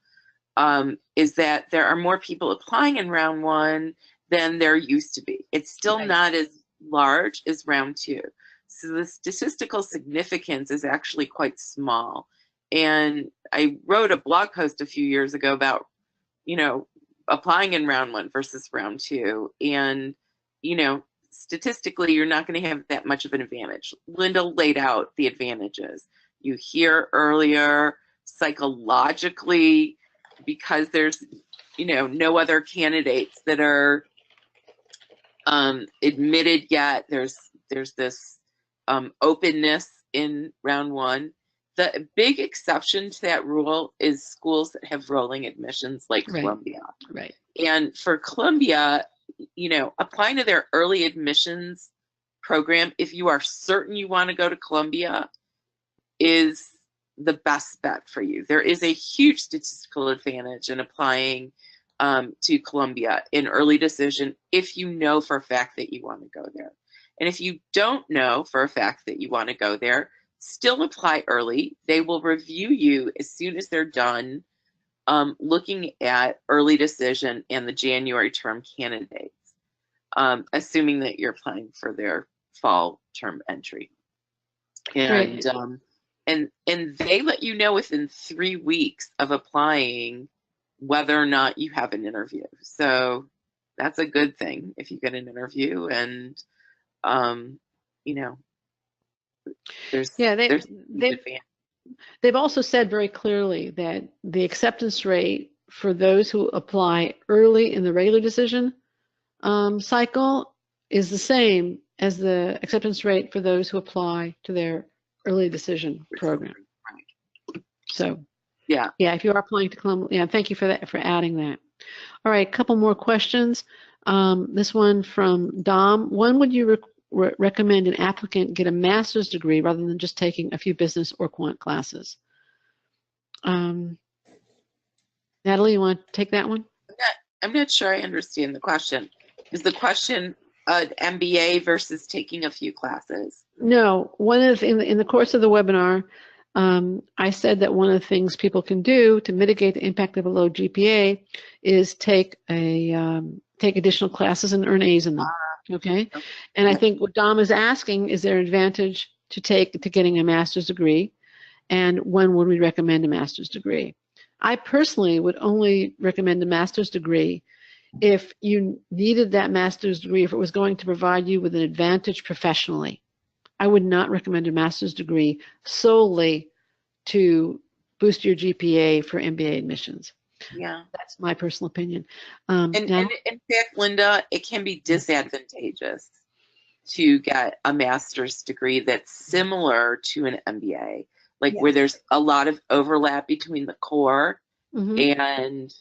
is that there are more people applying in round one than there used to be. It's still not as large as round two. So the statistical significance is actually quite small. And I wrote a blog post a few years ago about, applying in round one versus round two. And, statistically, you're not going to have that much of an advantage. Linda laid out the advantages. You hear earlier, psychologically, because there's, no other candidates that are admitted yet. There's this openness in round one. The big exception to that rule is schools that have rolling admissions like Columbia. Right. And for Columbia, applying to their early admissions program, if you are certain you want to go to Columbia, is the best bet for you. There is a huge statistical advantage in applying to Columbia in early decision if you know for a fact that you want to go there. And if you don't know for a fact that you want to go there, still apply early. They will review you as soon as they're done looking at early decision and the January term candidates, assuming that you're applying for their fall term entry. And and they let you know within 3 weeks of applying whether or not you have an interview. So that's a good thing if you get an interview. And they've also said very clearly that the acceptance rate for those who apply early in the regular decision cycle is the same as the acceptance rate for those who apply to their early decision program. So if you are applying to Columbia, thank you for that, for adding that. All right, a couple more questions. This one from Dom. When would you recommend an applicant get a master's degree rather than just taking a few business or quant classes? Natalie, you want to take that one? I'm not sure I understand the question. Is the question an MBA versus taking a few classes? No. One of in the course of the webinar, I said that one of the things people can do to mitigate the impact of a low GPA is take additional classes and earn A's in them. Okay. And I think what Dom is asking is there an advantage to getting a master's degree, and when would we recommend a master's degree? I personally would only recommend a master's degree if you needed that master's degree, if it was going to provide you with an advantage professionally. I would not recommend a master's degree solely to boost your GPA for MBA admissions. Yeah. That's my personal opinion. And in fact, Linda, it can be disadvantageous to get a master's degree that's similar to an MBA, like where there's a lot of overlap between the core and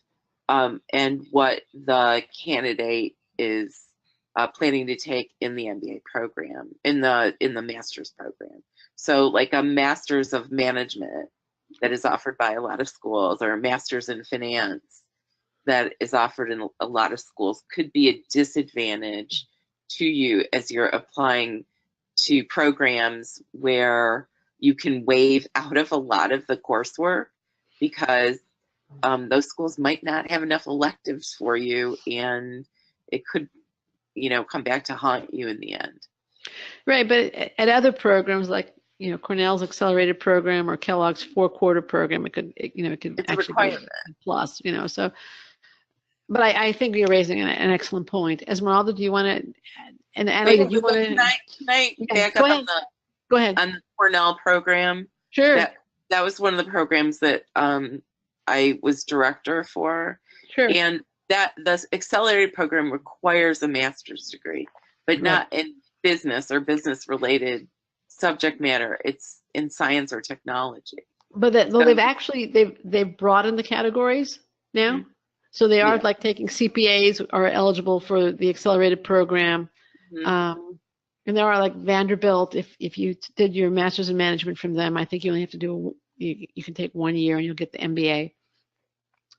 what the candidate is planning to take in the MBA program, in the master's program. So like a master's of management that is offered by a lot of schools, or a master's in finance that is offered in a lot of schools, could be a disadvantage to you as you're applying to programs where you can waive out of a lot of the coursework, because those schools might not have enough electives for you, and it could, come back to haunt you in the end. Right, but at other programs like Cornell's accelerated program or Kellogg's 4-quarter program, it could It's actually a be a plus, so. But I think you're raising an excellent point. Esmeralda, do you want to? And Anna, did you want to? Can I back go up ahead. Go ahead. On the Cornell program? Sure. That was one of the programs that I was director for. Sure. And the accelerated program requires a master's degree, but not in business or business-related subject matter. It's in science or technology. But they've broadened the categories now. So they are like taking CPAs are eligible for the accelerated program. And there are like Vanderbilt, if you did your master's in management from them, I think you only have to do, you can take 1 year and you'll get the MBA.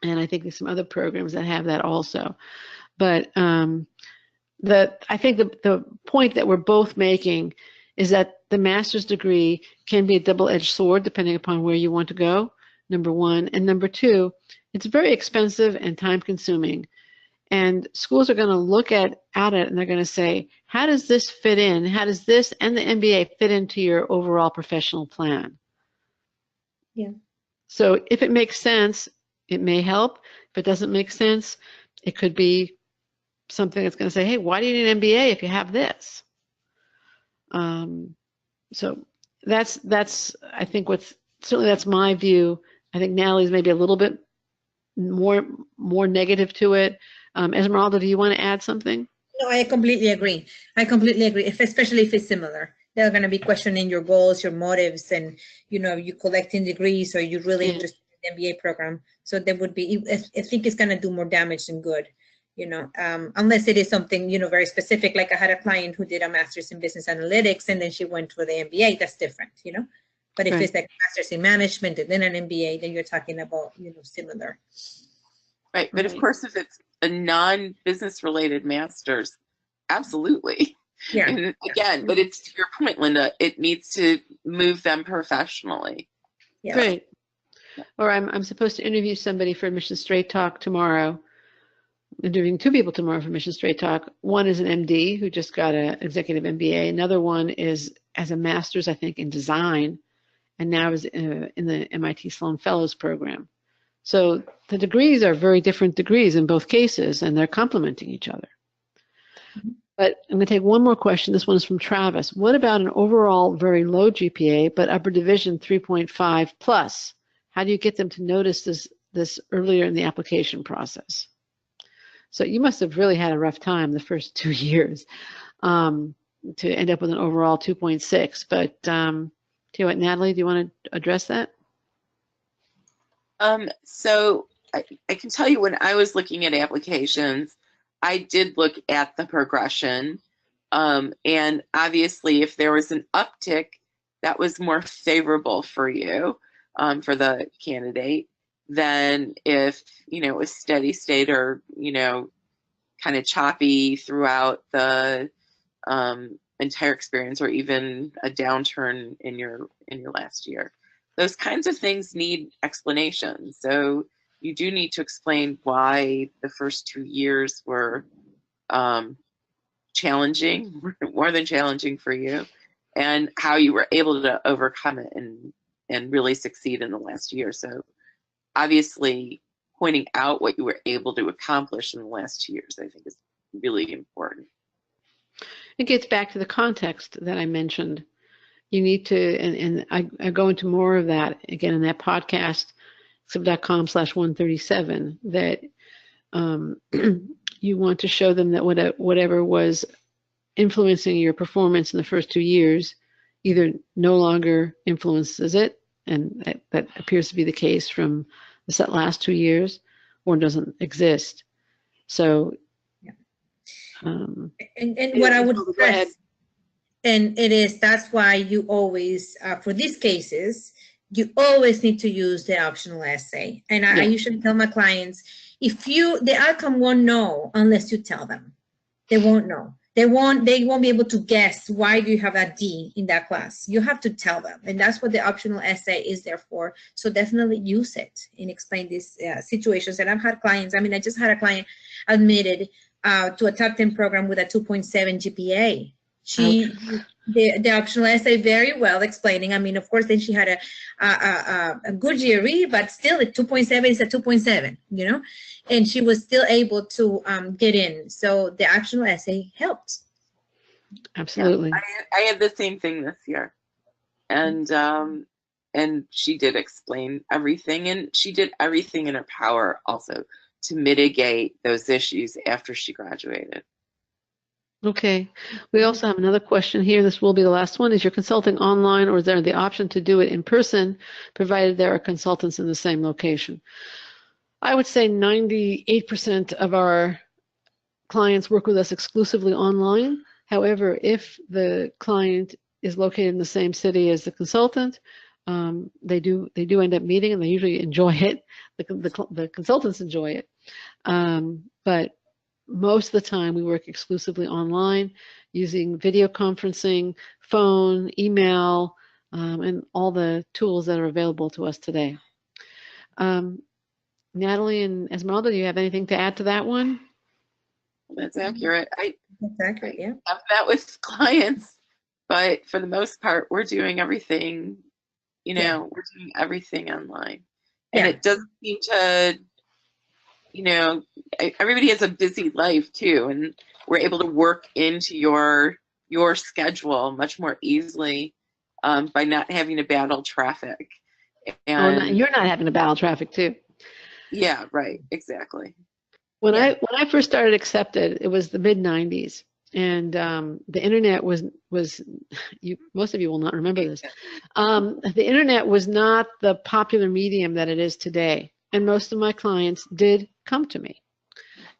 And I think there's some other programs that have that also. But I think the point that we're both making is that the master's degree can be a double-edged sword depending upon where you want to go, number one. And number two, it's very expensive and time-consuming. And schools are going to look at it and they're going to say, how does this fit in? How does this and the MBA fit into your overall professional plan? Yeah. So if it makes sense, it may help. If it doesn't make sense, it could be something that's going to say, hey, why do you need an MBA if you have this? So that's I think certainly that's my view. I think Natalie's maybe a little bit more negative to it. Esmeralda, do you want to add something? No, I completely agree. Especially if it's similar. They're going to be questioning your goals, your motives, and you collecting degrees, or you're really interested in the MBA program. So there would be, I think it's going to do more damage than good, unless it is something, very specific. Like I had a client who did a master's in business analytics and then she went for the MBA. That's different, But if it's like master's in management and then an MBA, then you're talking about, similar. Right. But of course, if it's a non-business related master's, absolutely. Yeah. And again, but it's to your point, Linda, it needs to move them professionally. Yeah. Great. Or I'm supposed to interview somebody for Admission Straight Talk tomorrow. I'm interviewing 2 people tomorrow for Admission Straight Talk. One is an MD who just got an executive MBA. Another one has a master's, I think, in design, and now is in the MIT Sloan Fellows program. So the degrees are very different degrees in both cases, and they're complementing each other. But I'm going to take one more question. This one is from Travis. What about an overall very low GPA, but upper division 3.5 plus? How do you get them to notice this earlier in the application process? So you must have really had a rough time the first 2 years to end up with an overall 2.6. But Natalie, do you want to address that? So I can tell you, when I was looking at applications, I did look at the progression, and obviously if there was an uptick, that was more favorable for you, for the candidate, than if, it was steady state or, kind of choppy throughout the entire experience, or even a downturn in your last year. Those kinds of things need explanation. So you do need to explain why the first 2 years were challenging, more than challenging for you, and how you were able to overcome it and really succeed in the last year. So obviously pointing out what you were able to accomplish in the last 2 years, I think, is really important. It gets back to the context that I mentioned. You need to, and I go into more of that again in that podcast, sub.com/137, that you want to show them that whatever was influencing your performance in the first 2 years either no longer influences it, and that appears to be the case from the last 2 years, or doesn't exist. So, and what I would stress, and that's why you always, for these cases, you always need to use the optional essay. And I usually tell my clients, the outcome won't know unless you tell them. They won't know. They won't be able to guess why do you have a D in that class. You have to tell them, and that's what the optional essay is there for. So definitely use it and explain these situations. And I've had clients, I just had a client admitted to a top 10 program with a 2.7 GPA. The optional essay very well explaining. Of course, then she had a good GRE, but still a 2.7 is a 2.7, and she was still able to get in. So the optional essay helped. Absolutely. Yeah, I had the same thing this year, and she did explain everything, and she did everything in her power also to mitigate those issues after she graduated. Okay. We also have another question here. This will be the last one. Is your consulting online, or is there the option to do it in person, provided there are consultants in the same location? I would say 98% of our clients work with us exclusively online. However, if the client is located in the same city as the consultant, they do end up meeting, and they usually enjoy it. The consultants enjoy it. But most of the time we work exclusively online using video conferencing, phone, email, and all the tools that are available to us today. Natalie and Esmeralda, do you have anything to add to that one? That's accurate. That's accurate, yeah. I've met with clients, but for the most part, we're doing everything, we're doing everything online. And it doesn't seem to, everybody has a busy life too, and we're able to work into your schedule much more easily by not having to battle traffic. And you're not having to battle traffic too. Yeah, right, exactly. When I first started Accepted, it was the mid-90s, and the internet was most of you will not remember this. The internet was not the popular medium that it is today, and most of my clients did come to me.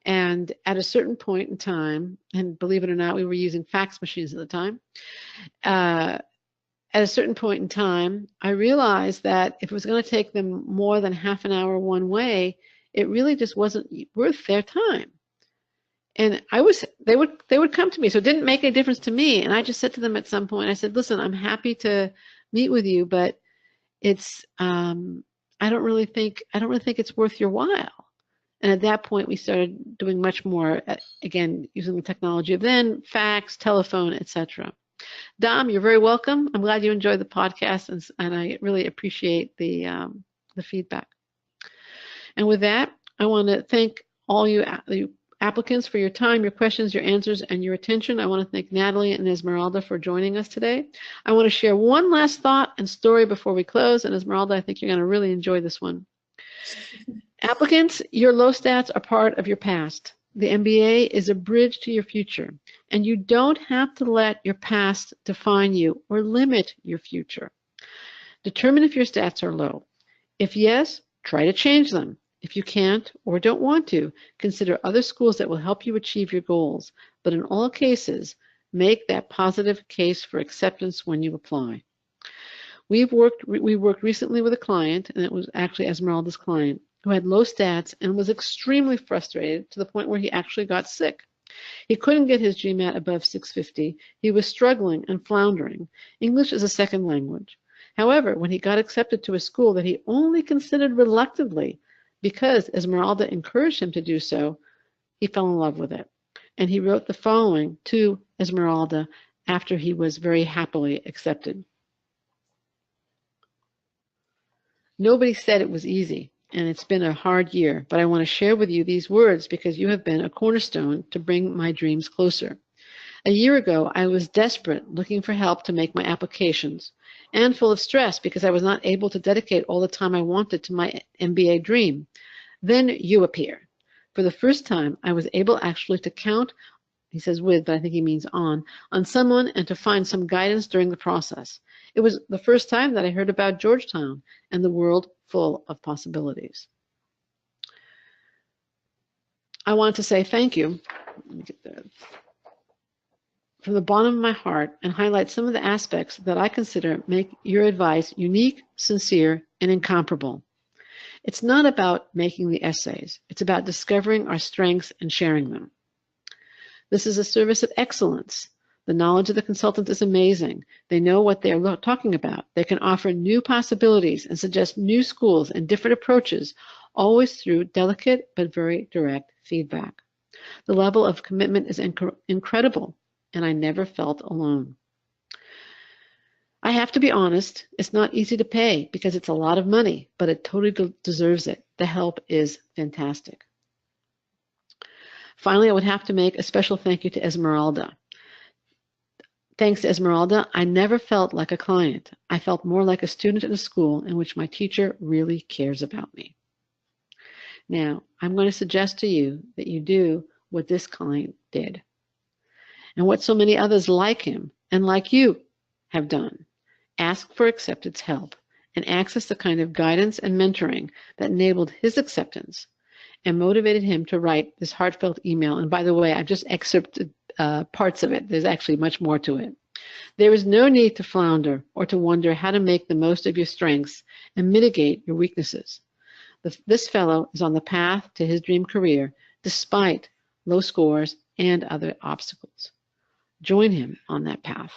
And at a certain point in time, and believe it or not, we were using fax machines at the time. At a certain point in time, I realized that if it was going to take them more than half an hour one way, it really just wasn't worth their time. And they would come to me, so it didn't make any difference to me. And I just said to them at some point, I said, listen, I'm happy to meet with you, but it's I don't really think it's worth your while. And at that point, we started doing much more, again, using the technology of then, fax, telephone, etc. Dom, you're very welcome. I'm glad you enjoyed the podcast, and I really appreciate the feedback. And with that, I want to thank all you applicants for your time, your questions, your answers, and your attention. I want to thank Natalie and Esmeralda for joining us today. I want to share one last thought and story before we close. And Esmeralda, I think you're going to really enjoy this one. Applicants, your low stats are part of your past. The MBA is a bridge to your future, and you don't have to let your past define you or limit your future. Determine if your stats are low. If yes, try to change them. If you can't or don't want to, consider other schools that will help you achieve your goals. But in all cases, make that positive case for acceptance when you apply. We worked recently with a client, and it was actually Esmeralda's client, who had low stats and was extremely frustrated to the point where he actually got sick. He couldn't get his GMAT above 650. He was struggling and floundering. English is a second language. However, when he got accepted to a school that he only considered reluctantly because Esmeralda encouraged him to do so, he fell in love with it. And he wrote the following to Esmeralda after he was very happily accepted. Nobody said it was easy, and it's been a hard year, but I want to share with you these words because you have been a cornerstone to bring my dreams closer. A year ago, I was desperate, looking for help to make my applications, and full of stress because I was not able to dedicate all the time I wanted to my MBA dream. Then you appear. For the first time, I was able actually to count, he says with, but I think he means on someone and to find some guidance during the process. It was the first time that I heard about Georgetown and the world full of possibilities. I want to say thank you from the bottom of my heart and highlight some of the aspects that I consider make your advice unique, sincere, and incomparable. It's not about making the essays. It's about discovering our strengths and sharing them. This is a service of excellence. The knowledge of the consultant is amazing. They know what they're talking about. They can offer new possibilities and suggest new schools and different approaches, always through delicate but very direct feedback. The level of commitment is incredible, and I never felt alone. I have to be honest, it's not easy to pay because it's a lot of money, but it totally deserves it. The help is fantastic. Finally, I would have to make a special thank you to Esmeralda. Thanks to Esmeralda, I never felt like a client. I felt more like a student in a school in which my teacher really cares about me. Now, I'm going to suggest to you that you do what this client did and what so many others like him and like you have done. Ask for acceptance help and access the kind of guidance and mentoring that enabled his acceptance and motivated him to write this heartfelt email. And by the way, I've just excerpted parts of it. There's actually much more to it. There is no need to flounder or to wonder how to make the most of your strengths and mitigate your weaknesses. This fellow is on the path to his dream career despite low scores and other obstacles. Join him on that path.